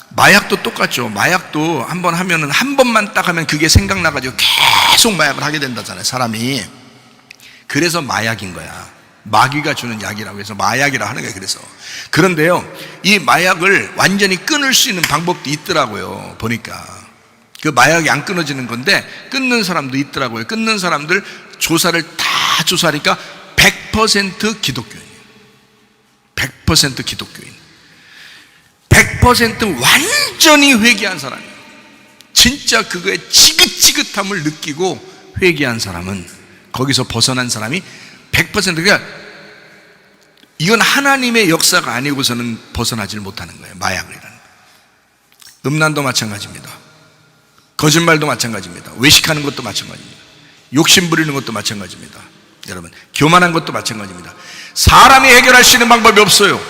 마약도 똑같죠. 마약도 한 번 하면은, 한 번만 딱 하면 그게 생각나가지고 계속 마약을 하게 된다잖아요, 사람이. 그래서 마약인 거야. 마귀가 주는 약이라고 해서 마약이라 하는 거예요. 그래서 그런데요, 이 마약을 완전히 끊을 수 있는 방법도 있더라고요. 보니까 그 마약이 안 끊어지는 건데 끊는 사람도 있더라고요. 끊는 사람들 조사를 다 조사하니까 100% 기독교인이에요. 100% 기독교인, 100% 완전히 회개한 사람이에요. 진짜 그거에 지긋지긋함을 느끼고 회개한 사람은, 거기서 벗어난 사람이 100%가, 이건 하나님의 역사가 아니고서는 벗어나질 못하는 거예요. 마약이라는. 음란도 마찬가지입니다. 거짓말도 마찬가지입니다. 외식하는 것도 마찬가지입니다. 욕심 부리는 것도 마찬가지입니다. 여러분, 교만한 것도 마찬가지입니다. 사람이 해결할 수 있는 방법이 없어요.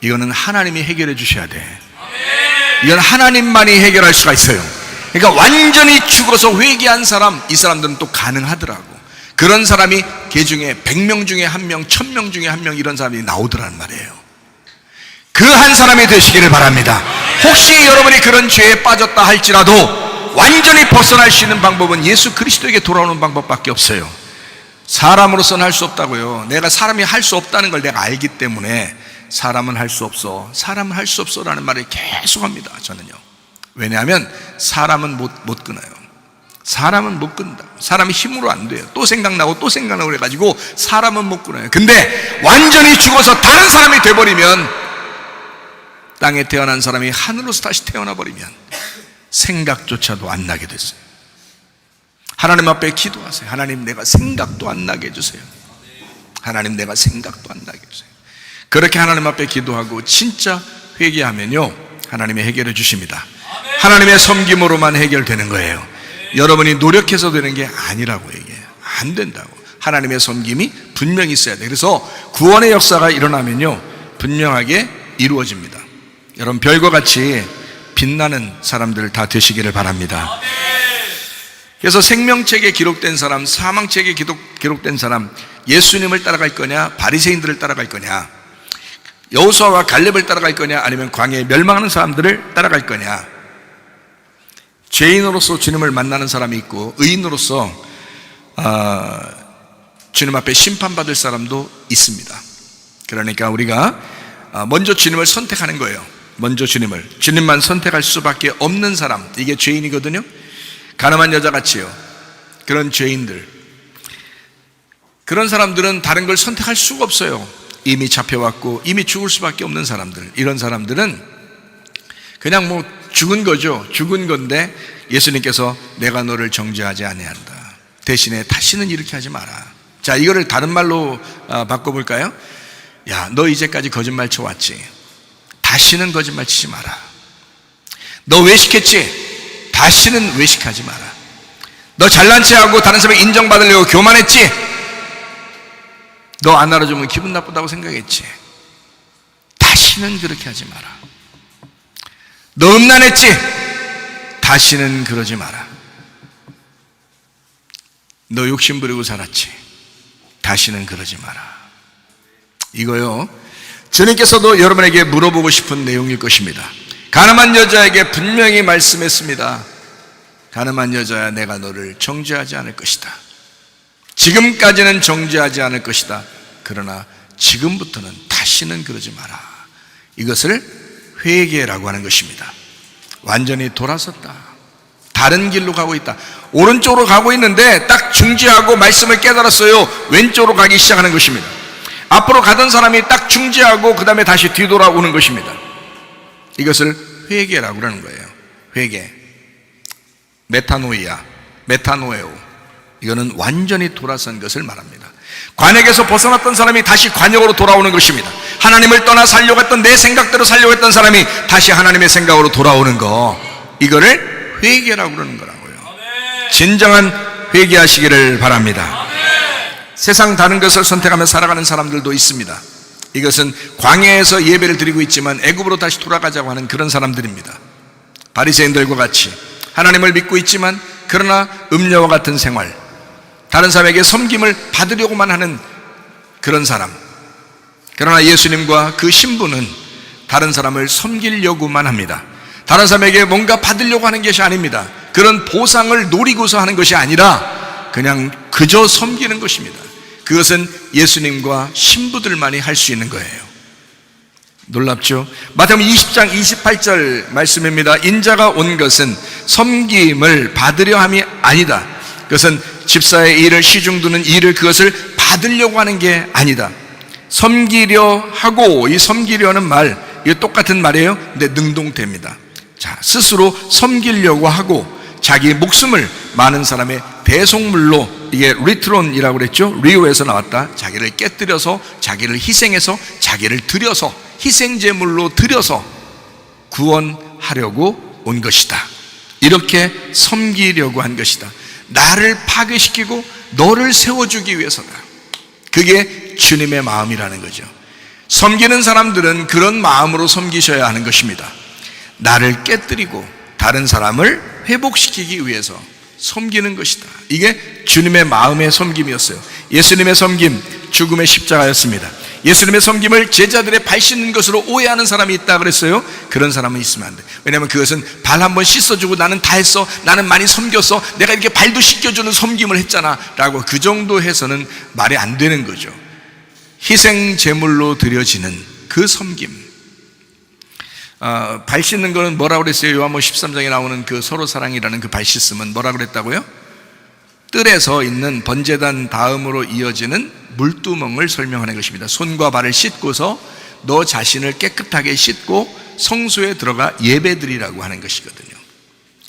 이거는 하나님이 해결해 주셔야 돼. 이건 하나님만이 해결할 수가 있어요. 그러니까 완전히 죽어서 회개한 사람, 이 사람들은 또 가능하더라고. 그런 사람이 개 중에 100명 중에 1명, 1000명 중에 1명, 이런 사람이 나오더라는 말이에요. 그 한 사람이 되시기를 바랍니다. 혹시 여러분이 그런 죄에 빠졌다 할지라도 완전히 벗어날 수 있는 방법은 예수 그리스도에게 돌아오는 방법밖에 없어요. 사람으로서는 할 수 없다고요. 내가 사람이 할 수 없다는 걸 내가 알기 때문에 사람은 할 수 없어, 사람은 할 수 없어 라는 말을 계속합니다. 저는요. 왜냐하면 사람은 못 끊어요. 사람은 못 끊는다. 사람이 힘으로 안 돼요. 또 생각나고 또 생각나고 그래가지고 사람은 못 끊어요. 근데 완전히 죽어서 다른 사람이 돼버리면, 땅에 태어난 사람이 하늘로서 다시 태어나 버리면 생각조차도 안 나게 됐어요. 하나님 앞에 기도하세요. 하나님, 내가 생각도 안 나게 해주세요. 하나님, 내가 생각도 안 나게 해주세요. 그렇게 하나님 앞에 기도하고 진짜 회개하면요, 하나님이 해결해 주십니다. 하나님의 섬김으로만 해결되는 거예요. 여러분이 노력해서 되는 게 아니라고 얘기해요. 안 된다고. 하나님의 섬김이 분명히 있어야 돼. 그래서 구원의 역사가 일어나면요, 분명하게 이루어집니다. 여러분, 별과 같이 빛나는 사람들 다 되시기를 바랍니다. 그래서 생명책에 기록된 사람, 사망책에 기록된 사람, 예수님을 따라갈 거냐, 바리새인들을 따라갈 거냐, 여호수아와 갈렙을 따라갈 거냐, 아니면 광야에 멸망하는 사람들을 따라갈 거냐. 죄인으로서 주님을 만나는 사람이 있고, 의인으로서 주님 앞에 심판받을 사람도 있습니다. 그러니까 우리가 먼저 주님을 선택하는 거예요. 먼저 주님만 선택할 수밖에 없는 사람, 이게 죄인이거든요. 가늠한 여자같이요, 그런 죄인들, 그런 사람들은 다른 걸 선택할 수가 없어요. 이미 잡혀왔고 이미 죽을 수밖에 없는 사람들, 이런 사람들은 그냥 뭐 죽은 거죠. 죽은 건데 예수님께서 내가 너를 정죄하지 아니한다, 대신에 다시는 이렇게 하지 마라. 자, 이거를 다른 말로 바꿔볼까요? 야, 너 이제까지 거짓말 쳐왔지? 다시는 거짓말 치지 마라. 너 외식했지? 다시는 외식하지 마라. 너 잘난 체하고 다른 사람에게 인정받으려고 교만했지? 너 안 알아주면 기분 나쁘다고 생각했지. 다시는 그렇게 하지 마라. 너 음란했지? 다시는 그러지 마라. 너 욕심 부리고 살았지? 다시는 그러지 마라. 이거요, 주님께서도 여러분에게 물어보고 싶은 내용일 것입니다. 가늠한 여자에게 분명히 말씀했습니다. 가늠한 여자야, 내가 너를 정죄하지 않을 것이다. 지금까지는 정죄하지 않을 것이다. 그러나 지금부터는 다시는 그러지 마라. 이것을 회개라고 하는 것입니다. 완전히 돌아섰다. 다른 길로 가고 있다. 오른쪽으로 가고 있는데 딱 중지하고 말씀을 깨달았어요. 왼쪽으로 가기 시작하는 것입니다. 앞으로 가던 사람이 딱 중지하고 그 다음에 다시 뒤돌아오는 것입니다. 이것을 회개라고 그러는 거예요. 회개. 메타노이아, 메타노에오. 이거는 완전히 돌아선 것을 말합니다. 관역에서 벗어났던 사람이 다시 관역으로 돌아오는 것입니다. 하나님을 떠나 살려고 했던, 내 생각대로 살려고 했던 사람이 다시 하나님의 생각으로 돌아오는 거, 이거를 회개라고 그러는 거라고요. 진정한 회개하시기를 바랍니다. 세상 다른 것을 선택하며 살아가는 사람들도 있습니다. 이것은 광야에서 예배를 드리고 있지만 애굽으로 다시 돌아가자고 하는 그런 사람들입니다. 바리새인들과 같이 하나님을 믿고 있지만 그러나 음녀와 같은 생활, 다른 사람에게 섬김을 받으려고만 하는 그런 사람. 그러나 예수님과 그 신부는 다른 사람을 섬기려고만 합니다. 다른 사람에게 뭔가 받으려고 하는 것이 아닙니다. 그런 보상을 노리고서 하는 것이 아니라 그냥 그저 섬기는 것입니다. 그것은 예수님과 신부들만이 할 수 있는 거예요. 놀랍죠? 마태복음 20장 28절 말씀입니다. 인자가 온 것은 섬김을 받으려 함이 아니다. 그것은 집사의 일을, 시중두는 일을, 그것을 받으려고 하는 게 아니다. 섬기려 하고, 이 섬기려는 말, 이거 똑같은 말이에요. 근데 능동태입니다. 자, 스스로 섬기려고 하고 자기 목숨을 많은 사람의 대속물로, 이게 리트론이라고 그랬죠. 리오에서 나왔다. 자기를 깨뜨려서, 자기를 희생해서, 자기를 들여서, 희생제물로 들여서 구원하려고 온 것이다. 이렇게 섬기려고 한 것이다. 나를 파괴시키고 너를 세워주기 위해서다. 그게 주님의 마음이라는 거죠. 섬기는 사람들은 그런 마음으로 섬기셔야 하는 것입니다. 나를 깨뜨리고 다른 사람을 회복시키기 위해서 섬기는 것이다. 이게 주님의 마음의 섬김이었어요. 예수님의 섬김, 죽음의 십자가였습니다. 예수님의 섬김을 제자들의 발 씻는 것으로 오해하는 사람이 있다 그랬어요. 그런 사람은 있으면 안 돼. 왜냐하면 그것은 발 한번 씻어주고 나는 다 했어, 나는 많이 섬겼어, 내가 이렇게 발도 씻겨주는 섬김을 했잖아 라고 그 정도 해서는 말이 안 되는 거죠. 희생 제물로 드려지는 그 섬김. 발 씻는 거는 뭐라고 그랬어요? 요한복음 13장에 나오는 그 서로 사랑이라는 그 발 씻음은 뭐라고 그랬다고요? 뜰에서 있는 번제단 다음으로 이어지는 물두멍을 설명하는 것입니다. 손과 발을 씻고서 너 자신을 깨끗하게 씻고 성소에 들어가 예배드리라고 하는 것이거든요.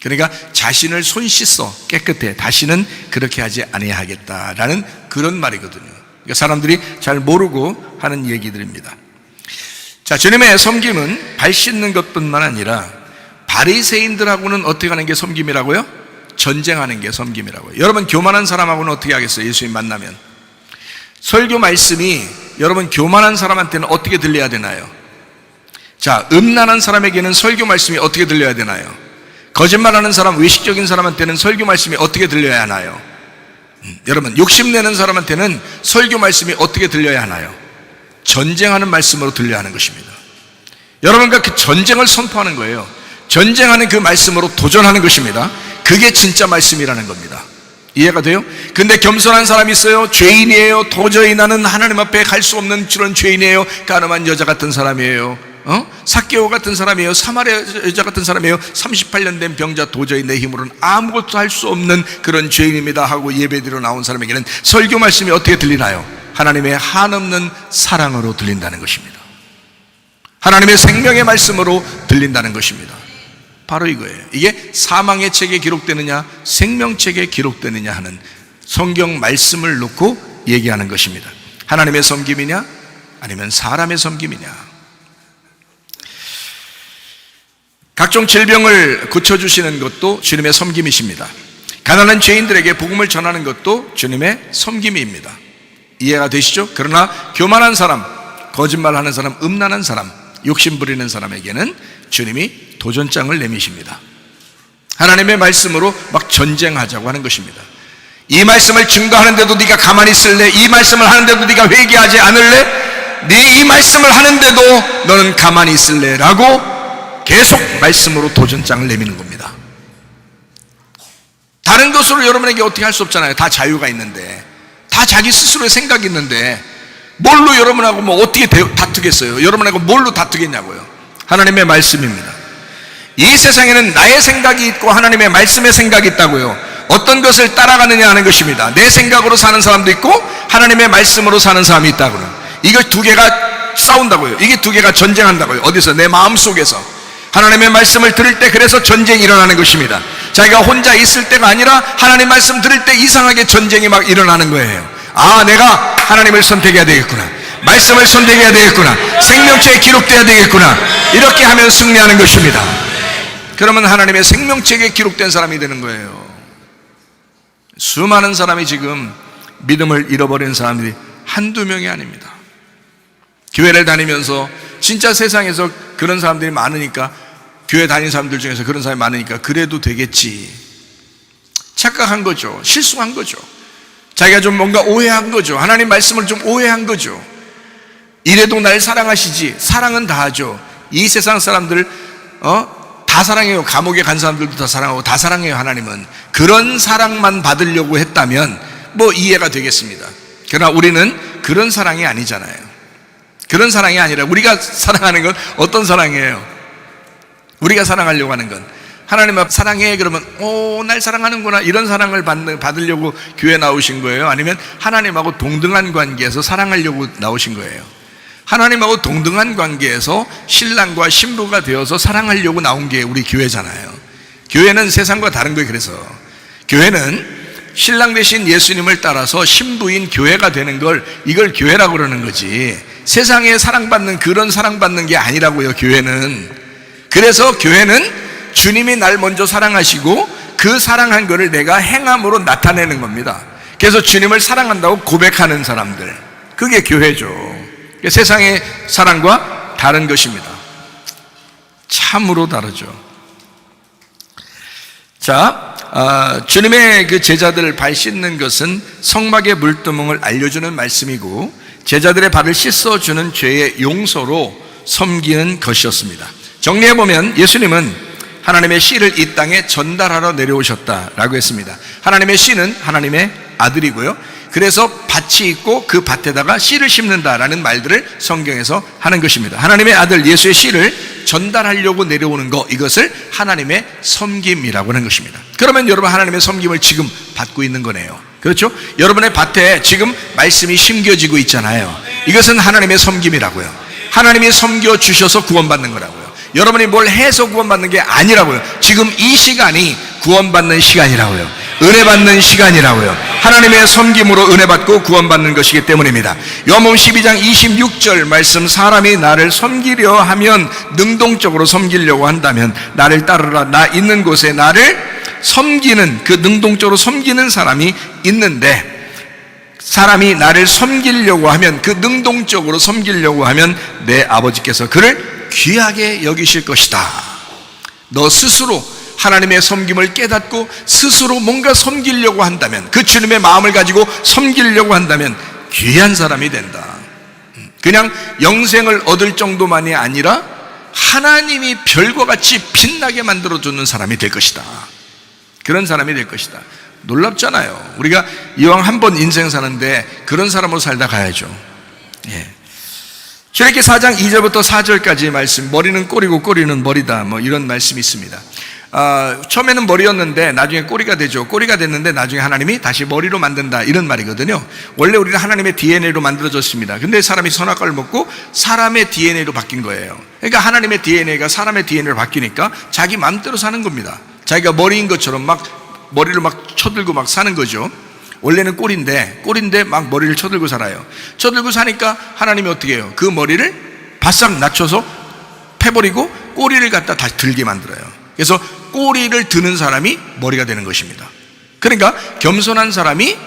그러니까 자신을 손 씻어 깨끗해, 다시는 그렇게 하지 아니하겠다라는 그런 말이거든요. 그러니까 사람들이 잘 모르고 하는 얘기들입니다. 자, 주님의 섬김은 발 씻는 것뿐만 아니라 바리새인들하고는 어떻게 하는 게 섬김이라고요? 전쟁하는 게 섬김이라고요. 여러분, 교만한 사람하고는 어떻게 하겠어요? 예수님 만나면 설교 말씀이 여러분 교만한 사람한테는 어떻게 들려야 되나요? 자, 음란한 사람에게는 설교 말씀이 어떻게 들려야 되나요? 거짓말하는 사람, 외식적인 사람한테는 설교 말씀이 어떻게 들려야 하나요? 여러분, 욕심내는 사람한테는 설교 말씀이 어떻게 들려야 하나요? 전쟁하는 말씀으로 들려야 하는 것입니다. 여러분과 그 전쟁을 선포하는 거예요. 전쟁하는 그 말씀으로 도전하는 것입니다. 그게 진짜 말씀이라는 겁니다. 이해가 돼요? 근데 겸손한 사람이 있어요. 죄인이에요. 도저히 나는 하나님 앞에 갈 수 없는 그런 죄인이에요. 가늠한 여자 같은 사람이에요. 삭개오 같은 사람이에요. 사마리아 여자 같은 사람이에요. 38년 된 병자, 도저히 내 힘으로는 아무것도 할 수 없는 그런 죄인입니다 하고 예배드리러 나온 사람에게는 설교 말씀이 어떻게 들리나요? 하나님의 한없는 사랑으로 들린다는 것입니다. 하나님의 생명의 말씀으로 들린다는 것입니다. 바로 이거예요. 이게 사망의 책에 기록되느냐 생명책에 기록되느냐 하는 성경 말씀을 놓고 얘기하는 것입니다. 하나님의 섬김이냐 아니면 사람의 섬김이냐. 각종 질병을 고쳐주시는 것도 주님의 섬김이십니다. 가난한 죄인들에게 복음을 전하는 것도 주님의 섬김입니다. 이해가 되시죠? 그러나 교만한 사람, 거짓말하는 사람, 음란한 사람, 욕심 부리는 사람에게는 주님이 도전장을 내미십니다. 하나님의 말씀으로 막 전쟁하자고 하는 것입니다. 이 말씀을 증거하는데도 네가 가만히 있을래? 이 말씀을 하는데도 네가 회개하지 않을래? 네 이 말씀을 하는데도 너는 가만히 있을래? 라고 계속 말씀으로 도전장을 내미는 겁니다. 다른 것으로 여러분에게 어떻게 할 수 없잖아요. 다 자유가 있는데, 다 자기 스스로의 생각이 있는데 뭘로 여러분하고 뭐 어떻게 다투겠어요? 여러분하고 뭘로 다투겠냐고요? 하나님의 말씀입니다. 이 세상에는 나의 생각이 있고 하나님의 말씀의 생각이 있다고요. 어떤 것을 따라가느냐 하는 것입니다. 내 생각으로 사는 사람도 있고 하나님의 말씀으로 사는 사람이 있다고요. 이걸 두 개가 싸운다고요. 이게 두 개가 전쟁한다고요. 어디서? 내 마음속에서. 하나님의 말씀을 들을 때 그래서 전쟁이 일어나는 것입니다. 자기가 혼자 있을 때가 아니라 하나님 말씀 들을 때 이상하게 전쟁이 막 일어나는 거예요. 아, 내가 하나님을 선택해야 되겠구나, 말씀을 선택해야 되겠구나, 생명책에 기록돼야 되겠구나, 이렇게 하면 승리하는 것입니다. 그러면 하나님의 생명책에 기록된 사람이 되는 거예요. 수많은 사람이 지금 믿음을 잃어버린 사람들이 한두 명이 아닙니다. 교회를 다니면서 진짜 세상에서 그런 사람들이 많으니까, 교회 다니는 사람들 중에서 그런 사람이 많으니까 그래도 되겠지 착각한 거죠. 실수한 거죠. 자기가 좀 뭔가 오해한 거죠. 하나님 말씀을 좀 오해한 거죠. 이래도 날 사랑하시지. 사랑은 다 하죠. 이 세상 사람들 다 사랑해요. 감옥에 간 사람들도 다 사랑하고 다 사랑해요. 하나님은 그런 사랑만 받으려고 했다면 뭐 이해가 되겠습니다. 그러나 우리는 그런 사랑이 아니잖아요. 그런 사랑이 아니라 우리가 사랑하는 건 어떤 사랑이에요? 우리가 사랑하려고 하는 건, 하나님 앞 사랑해 그러면 날 사랑하는구나, 이런 사랑을 받으려고 교회 나오신 거예요? 아니면 하나님하고 동등한 관계에서 사랑하려고 나오신 거예요? 하나님하고 동등한 관계에서 신랑과 신부가 되어서 사랑하려고 나온 게 우리 교회잖아요. 교회는 세상과 다른 거예요. 그래서 교회는 신랑 대신 예수님을 따라서 신부인 교회가 되는 걸, 이걸 교회라고 그러는 거지, 세상에 사랑받는 그런 사랑받는 게 아니라고요. 교회는. 그래서 교회는 주님이 날 먼저 사랑하시고 그 사랑한 거를 내가 행함으로 나타내는 겁니다. 그래서 주님을 사랑한다고 고백하는 사람들, 그게 교회죠. 세상의 사랑과 다른 것입니다. 참으로 다르죠. 자, 주님의 그 제자들을 발 씻는 것은 성막의 물두멍을 알려주는 말씀이고 제자들의 발을 씻어주는 죄의 용서로 섬기는 것이었습니다. 정리해보면 예수님은 하나님의 씨를 이 땅에 전달하러 내려오셨다라고 했습니다. 하나님의 씨는 하나님의 아들이고요. 그래서 밭이 있고 그 밭에다가 씨를 심는다라는 말들을 성경에서 하는 것입니다. 하나님의 아들 예수의 씨를 전달하려고 내려오는 것, 이것을 하나님의 섬김이라고 하는 것입니다. 그러면 여러분 하나님의 섬김을 지금 받고 있는 거네요. 그렇죠? 여러분의 밭에 지금 말씀이 심겨지고 있잖아요. 이것은 하나님의 섬김이라고요. 하나님이 섬겨주셔서 구원받는 거라고요. 여러분이 뭘 해서 구원받는 게 아니라고요. 지금 이 시간이 구원받는 시간이라고요. 은혜 받는 시간이라고요. 하나님의 섬김으로 은혜 받고 구원받는 것이기 때문입니다. 요한복음 12장 26절 말씀, 사람이 나를 섬기려 하면, 능동적으로 섬기려고 한다면 나를 따르라. 나 있는 곳에 나를 섬기는, 그 능동적으로 섬기는 사람이 있는데, 사람이 나를 섬기려고 하면, 그 능동적으로 섬기려고 하면 내 아버지께서 그를 귀하게 여기실 것이다. 너 스스로 하나님의 섬김을 깨닫고 스스로 뭔가 섬기려고 한다면, 그 주님의 마음을 가지고 섬기려고 한다면 귀한 사람이 된다. 그냥 영생을 얻을 정도만이 아니라 하나님이 별과 같이 빛나게 만들어주는 사람이 될 것이다. 그런 사람이 될 것이다. 놀랍잖아요. 우리가 이왕 한 번 인생 사는데 그런 사람으로 살다 가야죠. 예. 출애굽기 4장 2절부터 4절까지의 말씀, 머리는 꼬리고 꼬리는 머리다, 뭐 이런 말씀이 있습니다. 처음에는 머리였는데 나중에 꼬리가 되죠. 꼬리가 됐는데 나중에 하나님이 다시 머리로 만든다, 이런 말이거든요. 원래 우리는 하나님의 DNA로 만들어졌습니다. 근데 사람이 선악과를 먹고 사람의 DNA로 바뀐 거예요. 그러니까 하나님의 DNA가 사람의 DNA로 바뀌니까 자기 마음대로 사는 겁니다. 자기가 머리인 것처럼 막 머리를 막 쳐들고 막 사는 거죠. 원래는 꼬리인데 막 머리를 쳐들고 살아요. 쳐들고 사니까 하나님이 어떻게 해요? 그 머리를 바싹 낮춰서 패버리고 꼬리를 갖다 다시 들게 만들어요. 그래서 꼬리를 드는 사람이 머리가 되는 것입니다. 그러니까 겸손한 사람이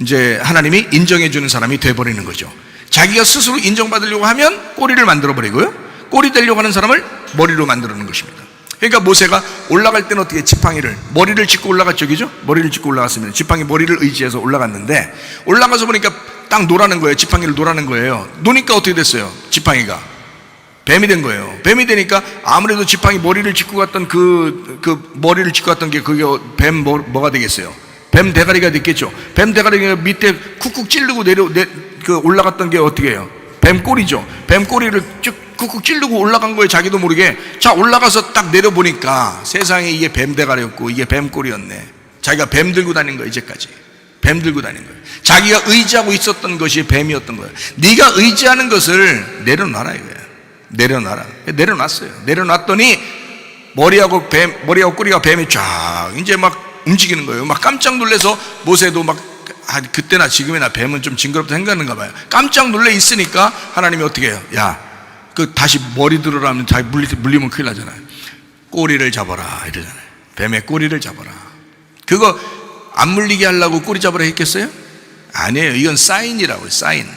이제 하나님이 인정해주는 사람이 돼버리는 거죠. 자기가 스스로 인정받으려고 하면 꼬리를 만들어버리고요, 꼬리 되려고 하는 사람을 머리로 만들어놓는 것입니다. 그러니까 모세가 올라갈 때는 어떻게 지팡이를, 머리를 짚고 올라갔죠, 그죠? 머리를 짚고 올라갔으면 지팡이 머리를 의지해서 올라갔는데, 올라가서 보니까 딱 노라는 거예요. 지팡이를 노라는 거예요. 노니까 어떻게 됐어요? 지팡이가 뱀이 된 거예요. 뱀이 되니까 아무래도 지팡이 머리를 짚고 갔던 머리를 짚고 갔던 게 그게 뱀 뭐가 되겠어요? 뱀 대가리가 됐겠죠. 뱀 대가리가 밑에 쿡쿡 찌르고 올라갔던 게 어떻게 해요? 뱀 꼬리죠. 뱀 꼬리를 쭉 쿡쿡 찌르고 올라간 거예요. 자기도 모르게. 자, 올라가서 딱 내려보니까 세상에 이게 뱀 대가리였고 이게 뱀 꼬리였네. 자기가 뱀 들고 다닌 거예요. 이제까지 뱀 들고 다닌 거예요. 자기가 의지하고 있었던 것이 뱀이었던 거예요. 네가 의지하는 것을 내려놔라 이거예요. 내려놔라. 내려놨어요. 내려놨더니 머리하고 꼬리가 뱀이 쫙 이제 막 움직이는 거예요. 막 깜짝 놀라서 모세도 막 그때나 지금이나 뱀은 좀 징그럽다 생각하는가 봐요. 깜짝 놀래 있으니까 하나님이 어떻게 해요? 야, 다시 머리 들으라면 다 물리면 큰일 나잖아요. 꼬리를 잡아라 이러잖아요. 뱀의 꼬리를 잡아라. 그거 안 물리게 하려고 꼬리 잡으라 했겠어요? 아니에요. 이건 사인이라고요. 사인.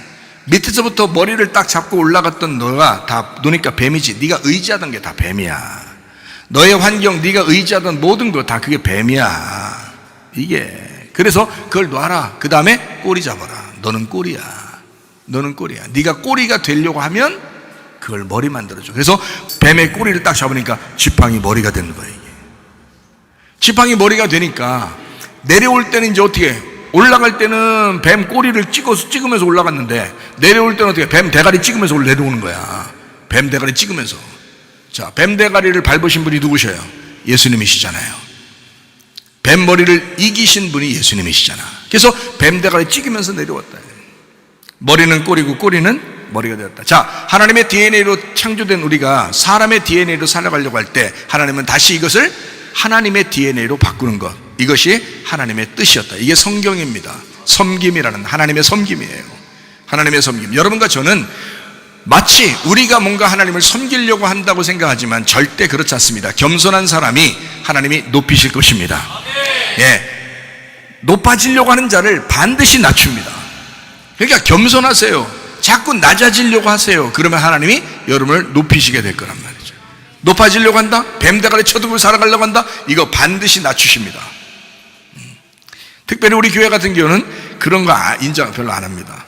밑에서부터 머리를 딱 잡고 올라갔던 너가 다 노니까 뱀이지. 네가 의지하던 게 다 뱀이야. 너의 환경, 네가 의지하던 모든 거 다 그게 뱀이야. 이게. 그래서 그걸 놔라. 그 다음에 꼬리 잡아라. 너는 꼬리야. 너는 꼬리야. 네가 꼬리가 되려고 하면 그걸 머리 만들어줘. 그래서 뱀의 꼬리를 딱 잡으니까 지팡이 머리가 되는 거예요. 이게. 지팡이 머리가 되니까 내려올 때는 이제 어떻게 해? 올라갈 때는 뱀 꼬리를 찍으면서 올라갔는데, 내려올 때는 어떻게? 뱀 대가리 찍으면서 내려오는 거야. 뱀 대가리 찍으면서. 자, 뱀 대가리를 밟으신 분이 누구셔요? 예수님이시잖아요. 뱀 머리를 이기신 분이 예수님이시잖아. 그래서 뱀 대가리 찍으면서 내려왔다. 머리는 꼬리고 꼬리는 머리가 되었다. 자, 하나님의 DNA로 창조된 우리가 사람의 DNA로 살아가려고 할 때 하나님은 다시 이것을 하나님의 DNA로 바꾸는 것, 이것이 하나님의 뜻이었다. 이게 성경입니다. 섬김이라는 하나님의 섬김이에요. 하나님의 섬김. 여러분과 저는 마치 우리가 뭔가 하나님을 섬기려고 한다고 생각하지만 절대 그렇지 않습니다. 겸손한 사람이 하나님이 높이실 것입니다. 예, 높아지려고 하는 자를 반드시 낮춥니다. 그러니까 겸손하세요. 자꾸 낮아지려고 하세요. 그러면 하나님이 여러분을 높이시게 될 거란 말이죠. 높아지려고 한다? 뱀대가리 쳐들고 살아가려고 한다? 이거 반드시 낮추십니다. 특별히 우리 교회 같은 경우는 그런 거 인정 별로 안 합니다.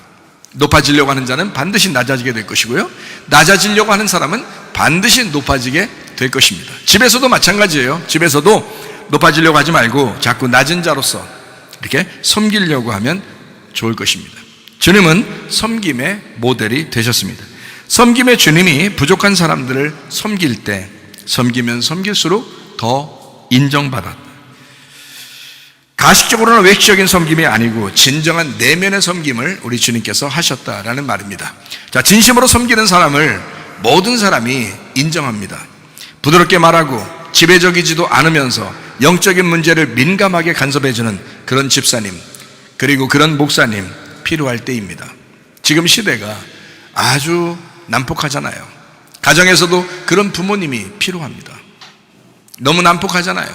높아지려고 하는 자는 반드시 낮아지게 될 것이고요, 낮아지려고 하는 사람은 반드시 높아지게 될 것입니다. 집에서도 마찬가지예요. 집에서도 높아지려고 하지 말고 자꾸 낮은 자로서 이렇게 섬기려고 하면 좋을 것입니다. 주님은 섬김의 모델이 되셨습니다. 섬김의 주님이 부족한 사람들을 섬길 때 섬기면 섬길수록 더 인정받았다. 가식적으로는 외적인 섬김이 아니고 진정한 내면의 섬김을 우리 주님께서 하셨다라는 말입니다. 자, 진심으로 섬기는 사람을 모든 사람이 인정합니다. 부드럽게 말하고 지배적이지도 않으면서 영적인 문제를 민감하게 간섭해주는 그런 집사님, 그리고 그런 목사님 필요할 때입니다. 지금 시대가 아주 난폭하잖아요. 가정에서도 그런 부모님이 필요합니다. 너무 난폭하잖아요.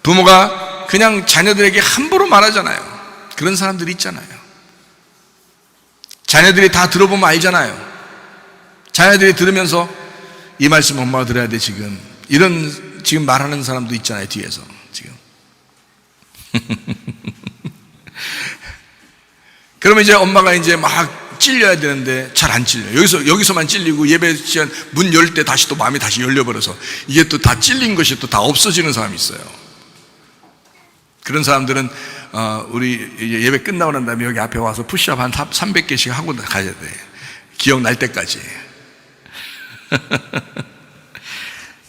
부모가 그냥 자녀들에게 함부로 말하잖아요. 그런 사람들이 있잖아요. 자녀들이 다 들어보면 알잖아요. 자녀들이 들으면서 이 말씀 엄마가 들어야 돼 지금, 이런 지금 말하는 사람도 있잖아요. 뒤에서 지금. 그러면 이제 엄마가 이제 막 찔려야 되는데 잘 안 찔려요. 여기서만 찔리고 예배 시간 문 열 때 다시 또 마음이 다시 열려버려서 이게 또 다 찔린 것이 또 다 없어지는 사람이 있어요. 그런 사람들은 우리 예배 끝나고 난 다음에 여기 앞에 와서 푸시업 한 300개씩 하고 가야 돼. 기억날 때까지.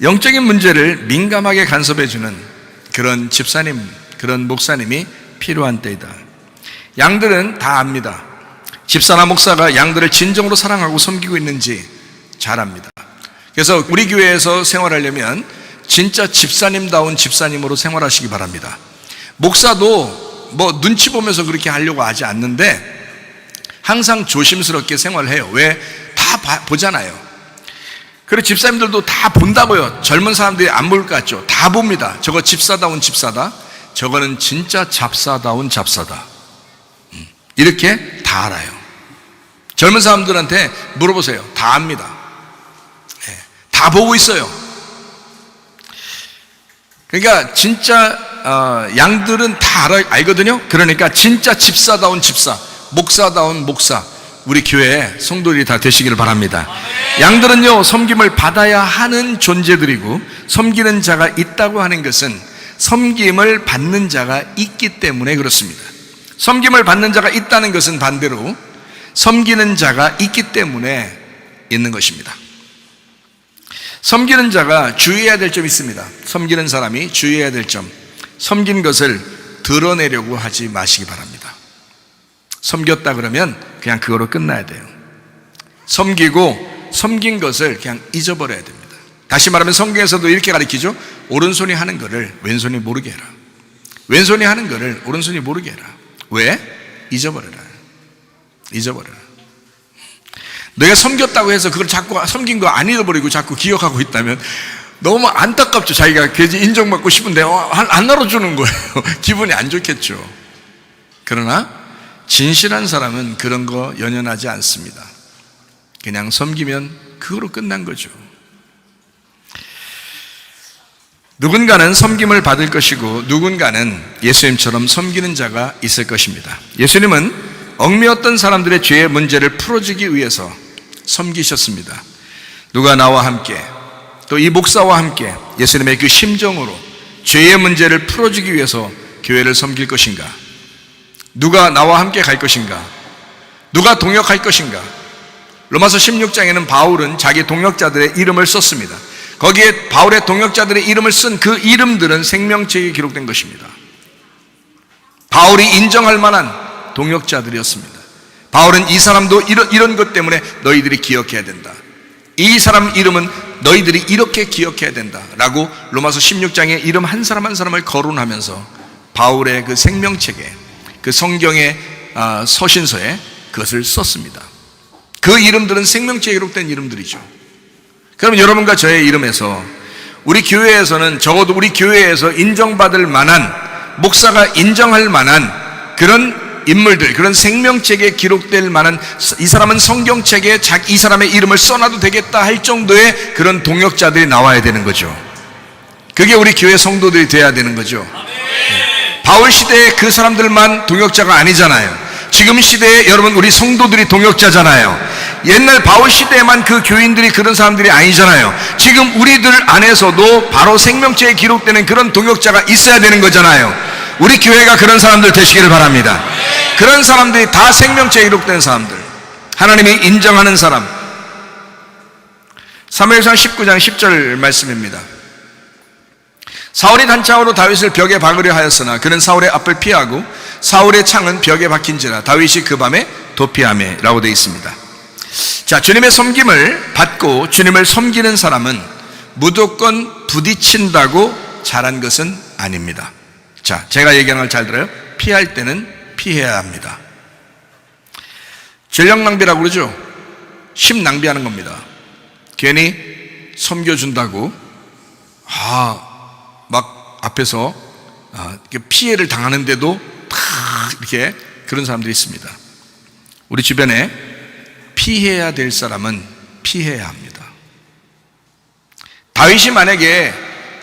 영적인 문제를 민감하게 간섭해주는 그런 집사님, 그런 목사님이 필요한 때이다. 양들은 다 압니다. 집사나 목사가 양들을 진정으로 사랑하고 섬기고 있는지 잘 압니다. 그래서 우리 교회에서 생활하려면 진짜 집사님다운 집사님으로 생활하시기 바랍니다. 목사도 뭐 눈치 보면서 그렇게 하려고 하지 않는데 항상 조심스럽게 생활해요. 왜? 다 보잖아요. 그리고 집사님들도 다 본다고요. 젊은 사람들이 안 볼 것 같죠? 다 봅니다. 저거 집사다운 집사다, 저거는 진짜 잡사다운 잡사다. 이렇게 다 알아요. 젊은 사람들한테 물어보세요. 다 압니다. 다 보고 있어요. 그러니까 진짜 양들은 다 알거든요. 그러니까 진짜 집사다운 집사, 목사다운 목사, 우리 교회에 성도들이 다 되시기를 바랍니다. 양들은요, 섬김을 받아야 하는 존재들이고, 섬기는 자가 있다고 하는 것은 섬김을 받는 자가 있기 때문에 그렇습니다. 섬김을 받는 자가 있다는 것은 반대로 섬기는 자가 있기 때문에 있는 것입니다. 섬기는 자가 주의해야 될 점이 있습니다. 섬기는 사람이 주의해야 될 점, 섬긴 것을 드러내려고 하지 마시기 바랍니다. 섬겼다 그러면 그냥 그거로 끝나야 돼요. 섬기고 섬긴 것을 그냥 잊어버려야 됩니다. 다시 말하면 성경에서도 이렇게 가르치죠. 오른손이 하는 것을 왼손이 모르게 해라. 왼손이 하는 것을 오른손이 모르게 해라. 왜? 잊어버려라. 잊어버려라. 내가 섬겼다고 해서 그걸 자꾸 섬긴 거 안 잊어버리고 자꾸 기억하고 있다면 너무 안타깝죠. 자기가 괜히 인정받고 싶은데 안 나눠주는 거예요. 기분이 안 좋겠죠. 그러나 진실한 사람은 그런 거 연연하지 않습니다. 그냥 섬기면 그거로 끝난 거죠. 누군가는 섬김을 받을 것이고 누군가는 예수님처럼 섬기는 자가 있을 것입니다. 예수님은 얽매였던 사람들의 죄의 문제를 풀어주기 위해서 섬기셨습니다. 누가 나와 함께 또 이 목사와 함께 예수님의 그 심정으로 죄의 문제를 풀어주기 위해서 교회를 섬길 것인가? 누가 나와 함께 갈 것인가? 누가 동역할 것인가? 로마서 16장에는 바울은 자기 동역자들의 이름을 썼습니다. 거기에 바울의 동역자들의 이름을 쓴 그 이름들은 생명책에 기록된 것입니다. 바울이 인정할 만한 동역자들이었습니다. 바울은 이 사람도 이런 것 때문에 너희들이 기억해야 된다. 이 사람 이름은 너희들이 이렇게 기억해야 된다 라고 로마서 16장에 이름 한 사람 한 사람을 거론하면서 바울의 그 생명책에, 그 성경의 서신서에 그것을 썼습니다. 그 이름들은 생명책에 기록된 이름들이죠. 그럼 여러분과 저의 이름에서 우리 교회에서는 적어도 우리 교회에서 인정받을 만한, 목사가 인정할 만한 그런 인물들, 그런 생명책에 기록될 만한, 이 사람은 성경책에 이 사람의 이름을 써놔도 되겠다 할 정도의 그런 동역자들이 나와야 되는 거죠. 그게 우리 교회 성도들이 돼야 되는 거죠. 바울 시대에 그 사람들만 동역자가 아니잖아요. 지금 시대에 여러분 우리 성도들이 동역자잖아요. 옛날 바울 시대에만 그 교인들이 그런 사람들이 아니잖아요. 지금 우리들 안에서도 바로 생명책에 기록되는 그런 동역자가 있어야 되는 거잖아요. 우리 교회가 그런 사람들 되시기를 바랍니다. 그런 사람들이 다 생명책에 기록된 사람들, 하나님이 인정하는 사람. 사무엘상 19장 10절 말씀입니다. 사울이 단창으로 다윗을 벽에 박으려 하였으나 그는 사울의 앞을 피하고 사울의 창은 벽에 박힌지라 다윗이 그 밤에 도피하매 라고 되어 있습니다. 자, 주님의 섬김을 받고 주님을 섬기는 사람은 무조건 부딪힌다고 잘한 것은 아닙니다. 자, 제가 얘기하는 걸 잘 들어요. 피할 때는 피해야 합니다. 전력 낭비라고 그러죠. 힘 낭비하는 겁니다. 괜히 섬겨준다고 막 앞에서 피해를 당하는데도 이렇게 그런 사람들이 있습니다. 우리 주변에 피해야 될 사람은 피해야 합니다. 다윗이 만약에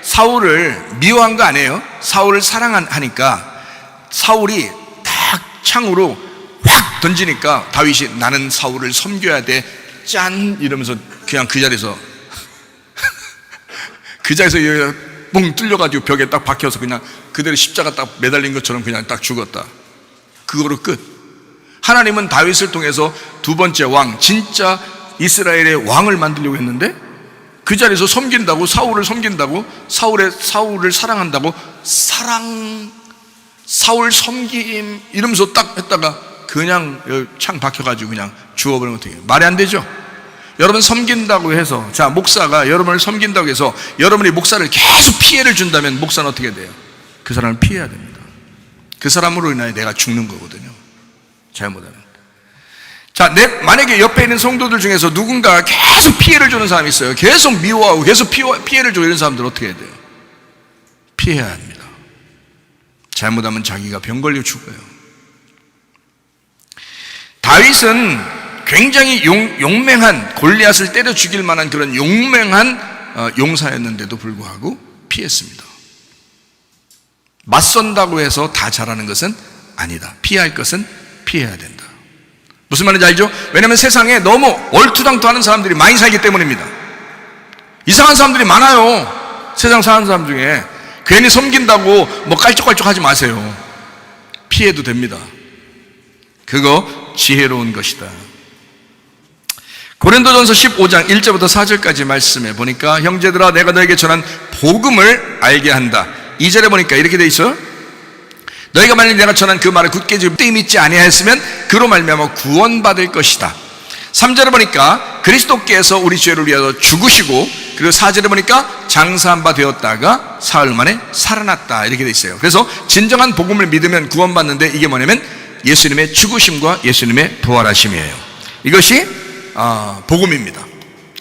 사울을 미워한 거 아니에요? 사울을 사랑하니까 사울이 딱 창으로 확 던지니까 다윗이 나는 사울을 섬겨야 돼 짠 이러면서 그냥 그 자리에서 뻥 뚫려가지고 벽에 딱 박혀서 그냥 그대로 십자가 딱 매달린 것처럼 그냥 딱 죽었다. 그거로 끝. 하나님은 다윗을 통해서 두 번째 왕, 진짜 이스라엘의 왕을 만들려고 했는데 그 자리에서 섬긴다고, 사울을 섬긴다고, 사울을 사랑한다고, 사울 섬김 이러면서 딱 했다가 그냥 창 박혀가지고 그냥 죽어버리면 어떻게 해요? 말이 안 되죠? 여러분 섬긴다고 해서, 자, 목사가 여러분을 섬긴다고 해서 여러분이 목사를 계속 피해를 준다면 목사는 어떻게 돼요? 그 사람을 피해야 됩니다. 그 사람으로 인하여 내가 죽는 거거든요. 잘못하면. 자, 만약에 옆에 있는 성도들 중에서 누군가 계속 피해를 주는 사람이 있어요. 계속 미워하고 계속 피해를 주고 이런 사람들 어떻게 해야 돼요? 피해야 합니다. 잘못하면 자기가 병 걸려 죽어요. 다윗은 굉장히 용맹한, 골리앗을 때려 죽일 만한 그런 용맹한 용사였는데도 불구하고 피했습니다. 맞선다고 해서 다 잘하는 것은 아니다. 피할 것은 피해야 된다. 무슨 말인지 알죠? 왜냐하면 세상에 너무 얼투당투하는 사람들이 많이 살기 때문입니다. 이상한 사람들이 많아요. 세상 사는 사람 중에. 괜히 섬긴다고 뭐 깔짝깔짝 하지 마세요. 피해도 됩니다. 그거 지혜로운 것이다. 고린도전서 15장 1절부터 4절까지 말씀해 보니까, 형제들아 내가 너에게 전한 복음을 알게 한다. 2절에 보니까 이렇게 돼 있어요. 너희가 만일 내가 전한 그 말을 굳게 떼 믿지 아니하였으면 그로 말미암아 구원받을 것이다. 3절에 보니까 그리스도께서 우리 죄를 위하여 죽으시고, 그리고 4절에 보니까 장사한 바 되었다가 사흘 만에 살아났다, 이렇게 돼 있어요. 그래서 진정한 복음을 믿으면 구원받는데, 이게 뭐냐면 예수님의 죽으심과 예수님의 부활하심이에요. 이것이 복음입니다.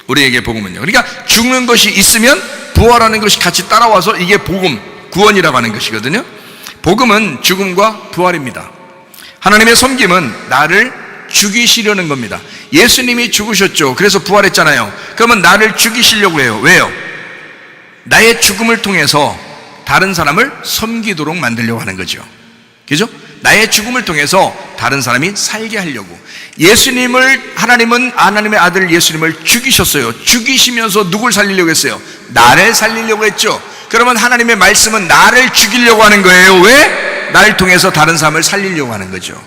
우리에게 복음은요. 그러니까 죽는 것이 있으면 부활하는 것이 같이 따라와서 이게 복음, 구원이라고 하는 것이거든요. 복음은 죽음과 부활입니다. 하나님의 섬김은 나를 죽이시려는 겁니다. 예수님이 죽으셨죠. 그래서 부활했잖아요. 그러면 나를 죽이시려고 해요. 왜요? 나의 죽음을 통해서 다른 사람을 섬기도록 만들려고 하는 거죠. 그죠? 나의 죽음을 통해서 다른 사람이 살게 하려고. 하나님은 하나님의 아들 예수님을 죽이셨어요. 죽이시면서 누굴 살리려고 했어요? 나를 살리려고 했죠. 그러면 하나님의 말씀은 나를 죽이려고 하는 거예요. 왜? 나를 통해서 다른 사람을 살리려고 하는 거죠.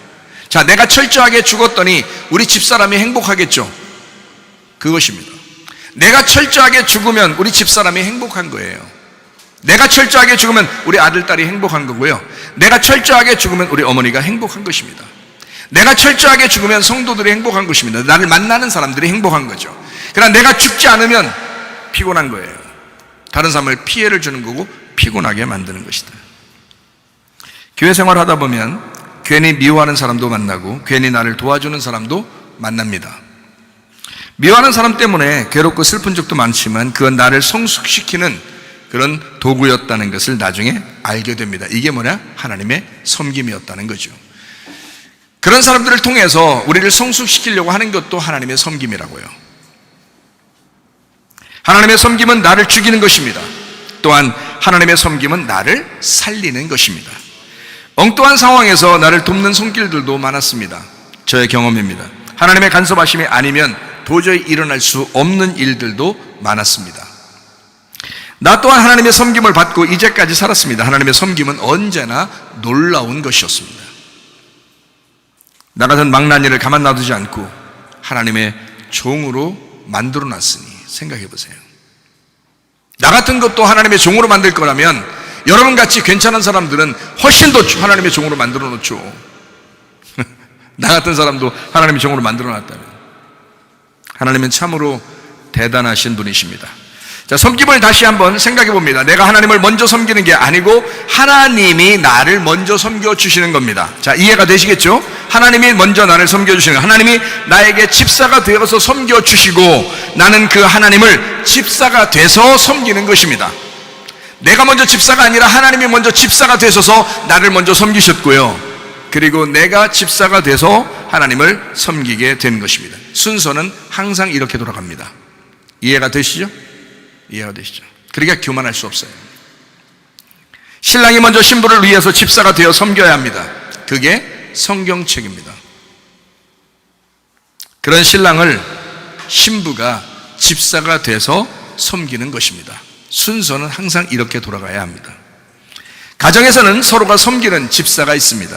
자, 내가 철저하게 죽었더니 우리 집사람이 행복하겠죠. 그것입니다. 내가 철저하게 죽으면 우리 집사람이 행복한 거예요. 내가 철저하게 죽으면 우리 아들, 딸이 행복한 거고요. 내가 철저하게 죽으면 우리 어머니가 행복한 것입니다. 내가 철저하게 죽으면 성도들이 행복한 것입니다. 나를 만나는 사람들이 행복한 거죠. 그러나 내가 죽지 않으면 피곤한 거예요. 다른 사람을 피해를 주는 거고 피곤하게 만드는 것이다. 교회 생활하다 보면 괜히 미워하는 사람도 만나고 괜히 나를 도와주는 사람도 만납니다. 미워하는 사람 때문에 괴롭고 슬픈 적도 많지만 그건 나를 성숙시키는 그런 도구였다는 것을 나중에 알게 됩니다. 이게 뭐냐? 하나님의 섬김이었다는 거죠. 그런 사람들을 통해서 우리를 성숙시키려고 하는 것도 하나님의 섬김이라고요. 하나님의 섬김은 나를 죽이는 것입니다. 또한 하나님의 섬김은 나를 살리는 것입니다. 엉뚱한 상황에서 나를 돕는 손길들도 많았습니다. 저의 경험입니다. 하나님의 간섭하심이 아니면 도저히 일어날 수 없는 일들도 많았습니다. 나 또한 하나님의 섬김을 받고 이제까지 살았습니다. 하나님의 섬김은 언제나 놀라운 것이었습니다. 나 같은 망나니를 가만 놔두지 않고 하나님의 종으로 만들어 놨으니 생각해 보세요. 나 같은 것도 하나님의 종으로 만들 거라면 여러분 같이 괜찮은 사람들은 훨씬 더 하나님의 종으로 만들어 놓죠. 나 같은 사람도 하나님의 종으로 만들어 놨다면. 하나님은 참으로 대단하신 분이십니다. 자, 섬김을 다시 한번 생각해 봅니다. 내가 하나님을 먼저 섬기는 게 아니고 하나님이 나를 먼저 섬겨주시는 겁니다. 자, 이해가 되시겠죠? 하나님이 먼저 나를 섬겨주시는 거예요. 하나님이 나에게 집사가 되어서 섬겨주시고 나는 그 하나님을 집사가 돼서 섬기는 것입니다. 내가 먼저 집사가 아니라 하나님이 먼저 집사가 되셔서 나를 먼저 섬기셨고요. 그리고 내가 집사가 돼서 하나님을 섬기게 된 것입니다. 순서는 항상 이렇게 돌아갑니다. 이해가 되시죠? 이해가 되시죠? 그러니까 교만할 수 없어요. 신랑이 먼저 신부를 위해서 집사가 되어 섬겨야 합니다. 그게 성경책입니다. 그런 신랑을 신부가 집사가 돼서 섬기는 것입니다. 순서는 항상 이렇게 돌아가야 합니다. 가정에서는 서로가 섬기는 집사가 있습니다.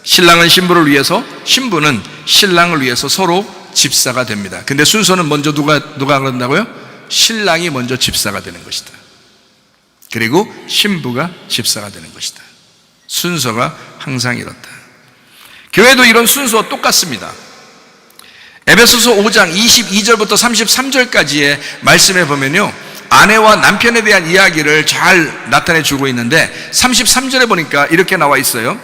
신랑은 신부를 위해서, 신부는 신랑을 위해서 서로 집사가 됩니다. 근데 순서는 먼저 누가 그런다고요? 신랑이 먼저 집사가 되는 것이다. 그리고 신부가 집사가 되는 것이다. 순서가 항상 이렇다. 교회도 이런 순서와 똑같습니다. 에베소서 5장 22절부터 33절까지의 말씀에 보면요, 아내와 남편에 대한 이야기를 잘 나타내 주고 있는데 33절에 보니까 이렇게 나와 있어요.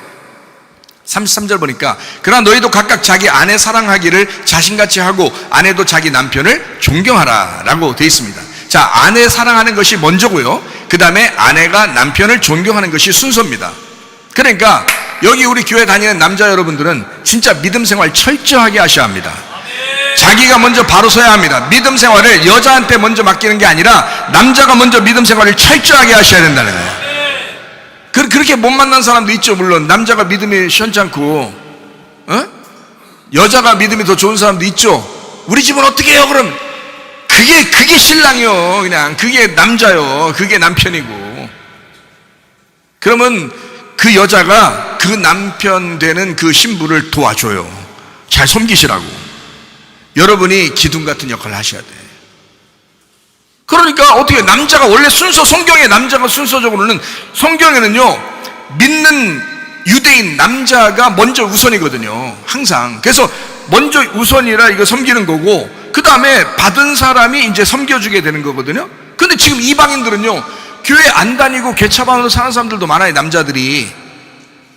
33절 보니까 그러나 너희도 각각 자기 아내 사랑하기를 자신같이 하고 아내도 자기 남편을 존경하라 라고 되어 있습니다. 자, 아내 사랑하는 것이 먼저고요, 그 다음에 아내가 남편을 존경하는 것이 순서입니다. 그러니까 여기 우리 교회 다니는 남자 여러분들은 진짜 믿음 생활 철저하게 하셔야 합니다. 자기가 먼저 바로 서야 합니다. 믿음 생활을 여자한테 먼저 맡기는 게 아니라 남자가 먼저 믿음 생활을 철저하게 하셔야 된다는 거예요. 그렇게 못 만난 사람도 있죠. 물론 남자가 믿음이 시원찮고 여자가 믿음이 더 좋은 사람도 있죠. 우리 집은 어떻게 해요? 그럼 그게 신랑이요. 그냥 그게 남자요. 그게 남편이고. 그러면 그 여자가 그 남편 되는 그 신부를 도와줘요. 잘 섬기시라고. 여러분이 기둥 같은 역할을 하셔야 돼. 그러니까 어떻게 남자가 원래 순서, 성경에 남자가 순서적으로는, 성경에는요 믿는 유대인 남자가 먼저 우선이거든요. 항상. 그래서 먼저 우선이라 이거 섬기는 거고, 그 다음에 받은 사람이 이제 섬겨주게 되는 거거든요. 근데 지금 이방인들은요 교회 안 다니고 개차반으로 사는 사람들도 많아요. 남자들이.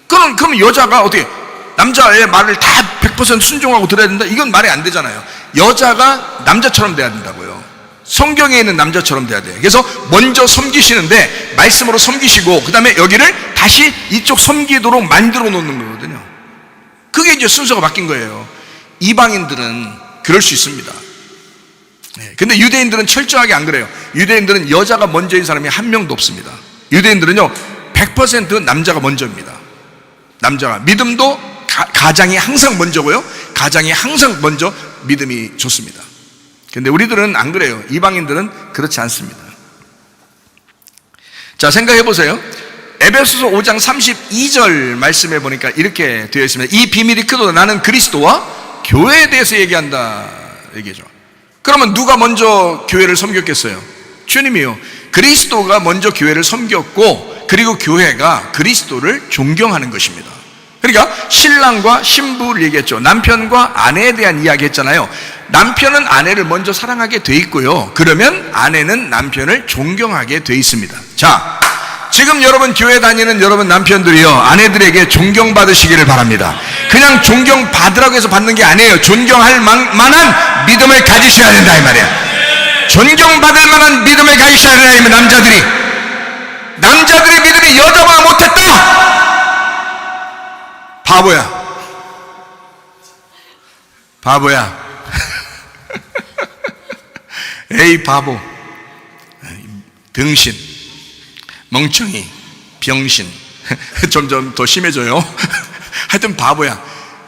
그럼 여자가 어떻게 남자의 말을 다 100% 순종하고 들어야 된다? 이건 말이 안 되잖아요. 여자가 남자처럼 돼야 된다고요. 성경에 있는 남자처럼 돼야 돼요. 그래서 먼저 섬기시는데 말씀으로 섬기시고, 그 다음에 여기를 다시 이쪽 섬기도록 만들어 놓는 거거든요. 그게 이제 순서가 바뀐 거예요. 이방인들은 그럴 수 있습니다. 근데 유대인들은 철저하게 안 그래요. 유대인들은 여자가 먼저인 사람이 한 명도 없습니다. 유대인들은요 100% 남자가 먼저입니다. 남자가. 믿음도 가장이 항상 먼저고요, 가장이 항상 먼저 믿음이 좋습니다. 근데 우리들은 안 그래요. 이방인들은 그렇지 않습니다. 자, 생각해 보세요. 에베소서 5장 32절 말씀해 보니까 이렇게 되어 있습니다. 이 비밀이 크도다. 나는 그리스도와 교회에 대해서 얘기한다. 얘기죠. 그러면 누가 먼저 교회를 섬겼겠어요? 주님이요. 그리스도가 먼저 교회를 섬겼고, 그리고 교회가 그리스도를 존경하는 것입니다. 그러니까 신랑과 신부를 얘기했죠. 남편과 아내에 대한 이야기 했잖아요. 남편은 아내를 먼저 사랑하게 돼 있고요, 그러면 아내는 남편을 존경하게 돼 있습니다. 자, 지금 여러분 교회 다니는 여러분 남편들이요, 아내들에게 존경받으시기를 바랍니다. 그냥 존경받으라고 해서 받는 게 아니에요. 존경할 만한 믿음을 가지셔야 된다 이 말이에요. 존경받을 만한 믿음을 가지셔야 된다 이 말이에요. 남자들의 믿음이 여자보다 못했다, 바보야. 에이 바보, 등신, 멍청이, 병신. 점점 더 심해져요. 하여튼 바보야.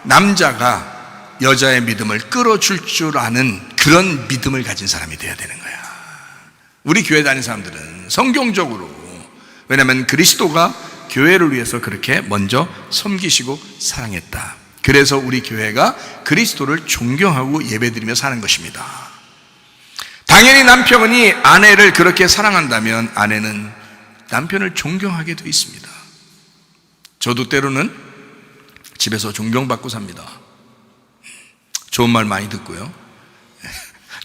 남자가 여자의 믿음을 끌어줄 줄 아는 그런 믿음을 가진 사람이 돼야 되는 거야. 우리 교회 다니는 사람들은 성경적으로, 왜냐하면 그리스도가 교회를 위해서 그렇게 먼저 섬기시고 사랑했다. 그래서 우리 교회가 그리스도를 존경하고 예배드리며 사는 것입니다. 당연히 남편이 아내를 그렇게 사랑한다면 아내는 남편을 존경하게 되어 있습니다. 저도 때로는 집에서 존경받고 삽니다. 좋은 말 많이 듣고요,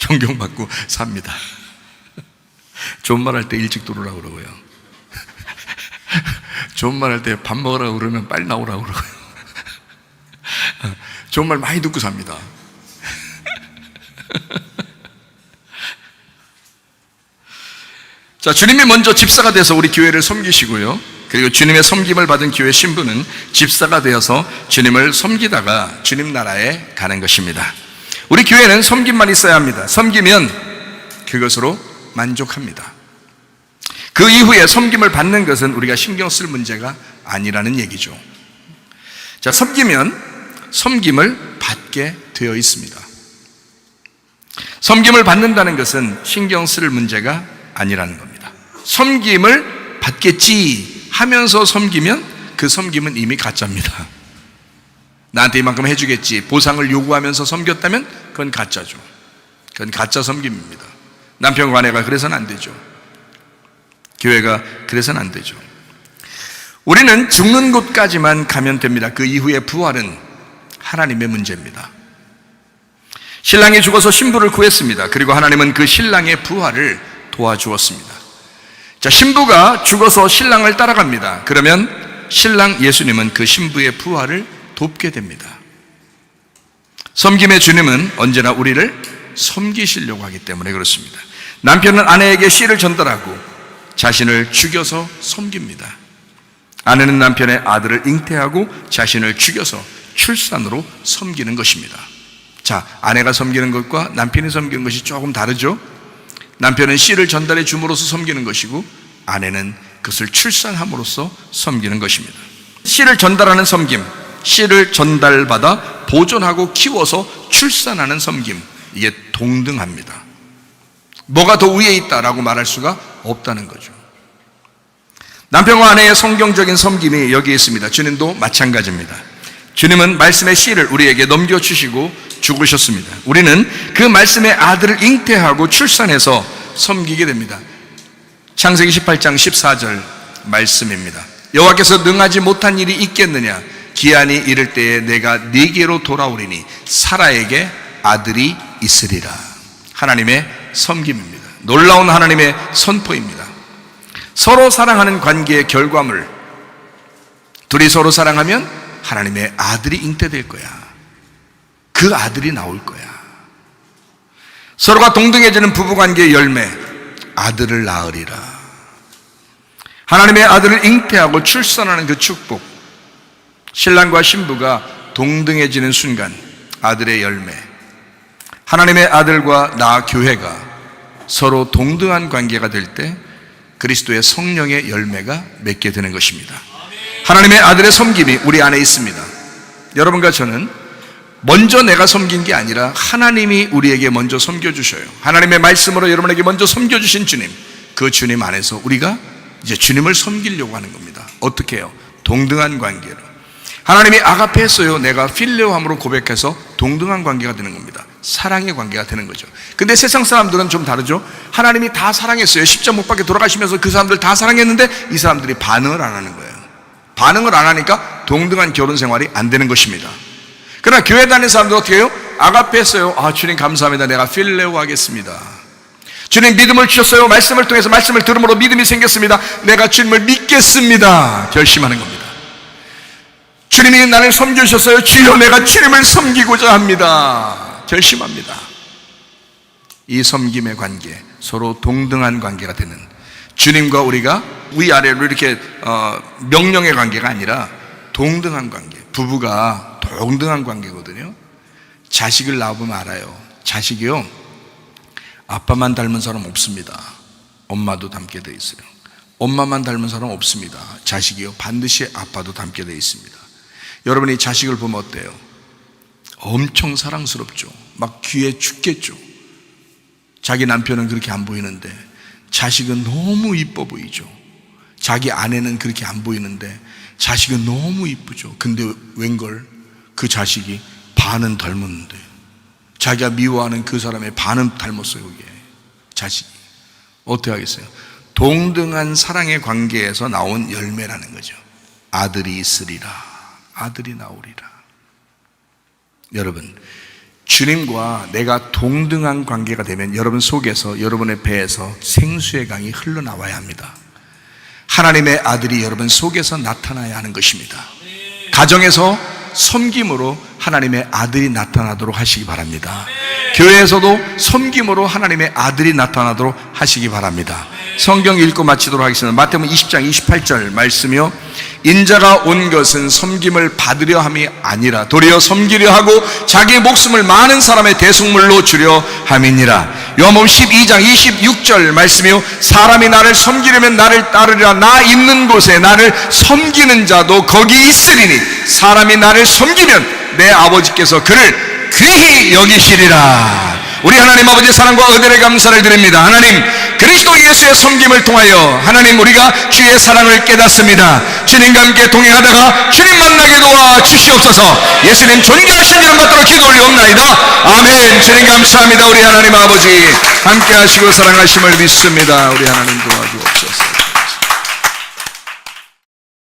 존경받고 삽니다. 좋은 말 할 때 일찍 들어오라고 그러고요, 좋은 말 할 때 밥 먹으라고 그러면 빨리 나오라고 그러고요. 좋은 말 많이 듣고 삽니다. 자, 주님이 먼저 집사가 돼서 우리 교회를 섬기시고요, 그리고 주님의 섬김을 받은 교회 신부는 집사가 되어서 주님을 섬기다가 주님 나라에 가는 것입니다. 우리 교회는 섬김만 있어야 합니다. 섬기면 그것으로 만족합니다. 그 이후에 섬김을 받는 것은 우리가 신경 쓸 문제가 아니라는 얘기죠. 자, 섬기면 섬김을 받게 되어 있습니다. 섬김을 받는다는 것은 신경 쓸 문제가 아니라는 겁니다. 섬김을 받겠지 하면서 섬기면 그 섬김은 이미 가짜입니다. 나한테 이만큼 해주겠지 보상을 요구하면서 섬겼다면 그건 가짜죠. 그건 가짜 섬김입니다. 남편과 아내가 그래서는 안 되죠. 교회가 그래서는 안 되죠. 우리는 죽는 곳까지만 가면 됩니다. 그 이후의 부활은 하나님의 문제입니다. 신랑이 죽어서 신부를 구했습니다. 그리고 하나님은 그 신랑의 부활을 도와주었습니다. 자, 신부가 죽어서 신랑을 따라갑니다. 그러면 신랑 예수님은 그 신부의 부활을 돕게 됩니다. 섬김의 주님은 언제나 우리를 섬기시려고 하기 때문에 그렇습니다. 남편은 아내에게 씨를 전달하고 자신을 죽여서 섬깁니다. 아내는 남편의 아들을 잉태하고 자신을 죽여서 출산으로 섬기는 것입니다. 자, 아내가 섬기는 것과 남편이 섬기는 것이 조금 다르죠? 남편은 씨를 전달해 줌으로써 섬기는 것이고 아내는 그것을 출산함으로써 섬기는 것입니다. 씨를 전달하는 섬김, 씨를 전달받아 보존하고 키워서 출산하는 섬김, 이게 동등합니다. 뭐가 더 위에 있다라고 말할 수가 없다는 거죠. 남편과 아내의 성경적인 섬김이 여기에 있습니다. 주님도 마찬가지입니다. 주님은 말씀의 씨를 우리에게 넘겨주시고 죽으셨습니다. 우리는 그 말씀의 아들을 잉태하고 출산해서 섬기게 됩니다. 창세기 18장 14절 말씀입니다. 여호와께서 능하지 못한 일이 있겠느냐? 기한이 이를 때에 내가 네게로 돌아오리니 사라에게 아들이 있으리라. 하나님의 섬김입니다. 놀라운 하나님의 선포입니다. 서로 사랑하는 관계의 결과물, 둘이 서로 사랑하면 하나님의 아들이 잉태될 거야. 그 아들이 나올 거야. 서로가 동등해지는 부부관계의 열매, 아들을 낳으리라. 하나님의 아들을 잉태하고 출산하는 그 축복, 신랑과 신부가 동등해지는 순간 아들의 열매, 하나님의 아들과 나 교회가 서로 동등한 관계가 될 때 그리스도의 성령의 열매가 맺게 되는 것입니다. 하나님의 아들의 섬김이 우리 안에 있습니다. 여러분과 저는 먼저 내가 섬긴 게 아니라 하나님이 우리에게 먼저 섬겨주셔요. 하나님의 말씀으로 여러분에게 먼저 섬겨주신 주님, 그 주님 안에서 우리가 이제 주님을 섬기려고 하는 겁니다. 어떻게 해요? 동등한 관계로. 하나님이 아가페 했어요. 내가 필레오함으로 고백해서 동등한 관계가 되는 겁니다. 사랑의 관계가 되는 거죠. 근데 세상 사람들은 좀 다르죠. 하나님이 다 사랑했어요. 십자가 못 박혀 돌아가시면서 그 사람들 다 사랑했는데 이 사람들이 반응을 안 하는 거예요. 반응을 안 하니까 동등한 결혼 생활이 안 되는 것입니다. 그러나 교회 다니는 사람들 어떻게 해요? 아가페 했어요. 아, 주님 감사합니다. 내가 필레오 하겠습니다. 주님 믿음을 주셨어요. 말씀을 통해서 말씀을 들음으로 믿음이 생겼습니다. 내가 주님을 믿겠습니다. 결심하는 겁니다. 주님이 나를 섬겨주셨어요. 주여 내가 주님을 섬기고자 합니다. 결심합니다. 이 섬김의 관계, 서로 동등한 관계가 되는, 주님과 우리가 위아래로 이렇게 명령의 관계가 아니라 동등한 관계. 부부가 동등한 관계거든요. 자식을 낳아보면 알아요. 자식이요, 아빠만 닮은 사람 없습니다. 엄마도 닮게 돼 있어요. 엄마만 닮은 사람 없습니다. 자식이요, 반드시 아빠도 닮게 돼 있습니다. 여러분이 자식을 보면 어때요? 엄청 사랑스럽죠. 막 귀에 죽겠죠. 자기 남편은 그렇게 안 보이는데 자식은 너무 이뻐 보이죠. 자기 아내는 그렇게 안 보이는데 자식은 너무 이쁘죠. 근데 웬걸 그 자식이 반은 닮았는데, 자기가 미워하는 그 사람의 반은 닮았어요. 그게 자식이. 어떻게 하겠어요? 동등한 사랑의 관계에서 나온 열매라는 거죠. 아들이 있으리라, 아들이 나오리라. 여러분, 주님과 내가 동등한 관계가 되면 여러분 속에서, 여러분의 배에서 생수의 강이 흘러나와야 합니다. 하나님의 아들이 여러분 속에서 나타나야 하는 것입니다. 가정에서 섬김으로 하나님의 아들이 나타나도록 하시기 바랍니다. 교회에서도 섬김으로 하나님의 아들이 나타나도록 하시기 바랍니다. 성경 읽고 마치도록 하겠습니다. 마태복음 20장 28절 말씀이요, 인자가 온 것은 섬김을 받으려 함이 아니라 도리어 섬기려 하고 자기의 목숨을 많은 사람의 대속물로 주려 함이니라. 요한복음 12장 26절 말씀이요, 사람이 나를 섬기려면 나를 따르리라. 나 있는 곳에 나를 섬기는 자도 거기 있으리니 사람이 나를 섬기면 내 아버지께서 그를 귀히 여기시리라. 우리 하나님 아버지의 사랑과 은혜에 감사를 드립니다. 하나님, 그리스도 예수의 섬김을 통하여 하나님 우리가 주의 사랑을 깨닫습니다. 주님과 함께 동행하다가 주님 만나게 도와 주시옵소서. 예수님 존귀하신 이름 받들어 기도 올리옵나이다. 아멘. 주님 감사합니다. 우리 하나님 아버지 함께 하시고 사랑하심을 믿습니다. 우리 하나님 도와주옵소서.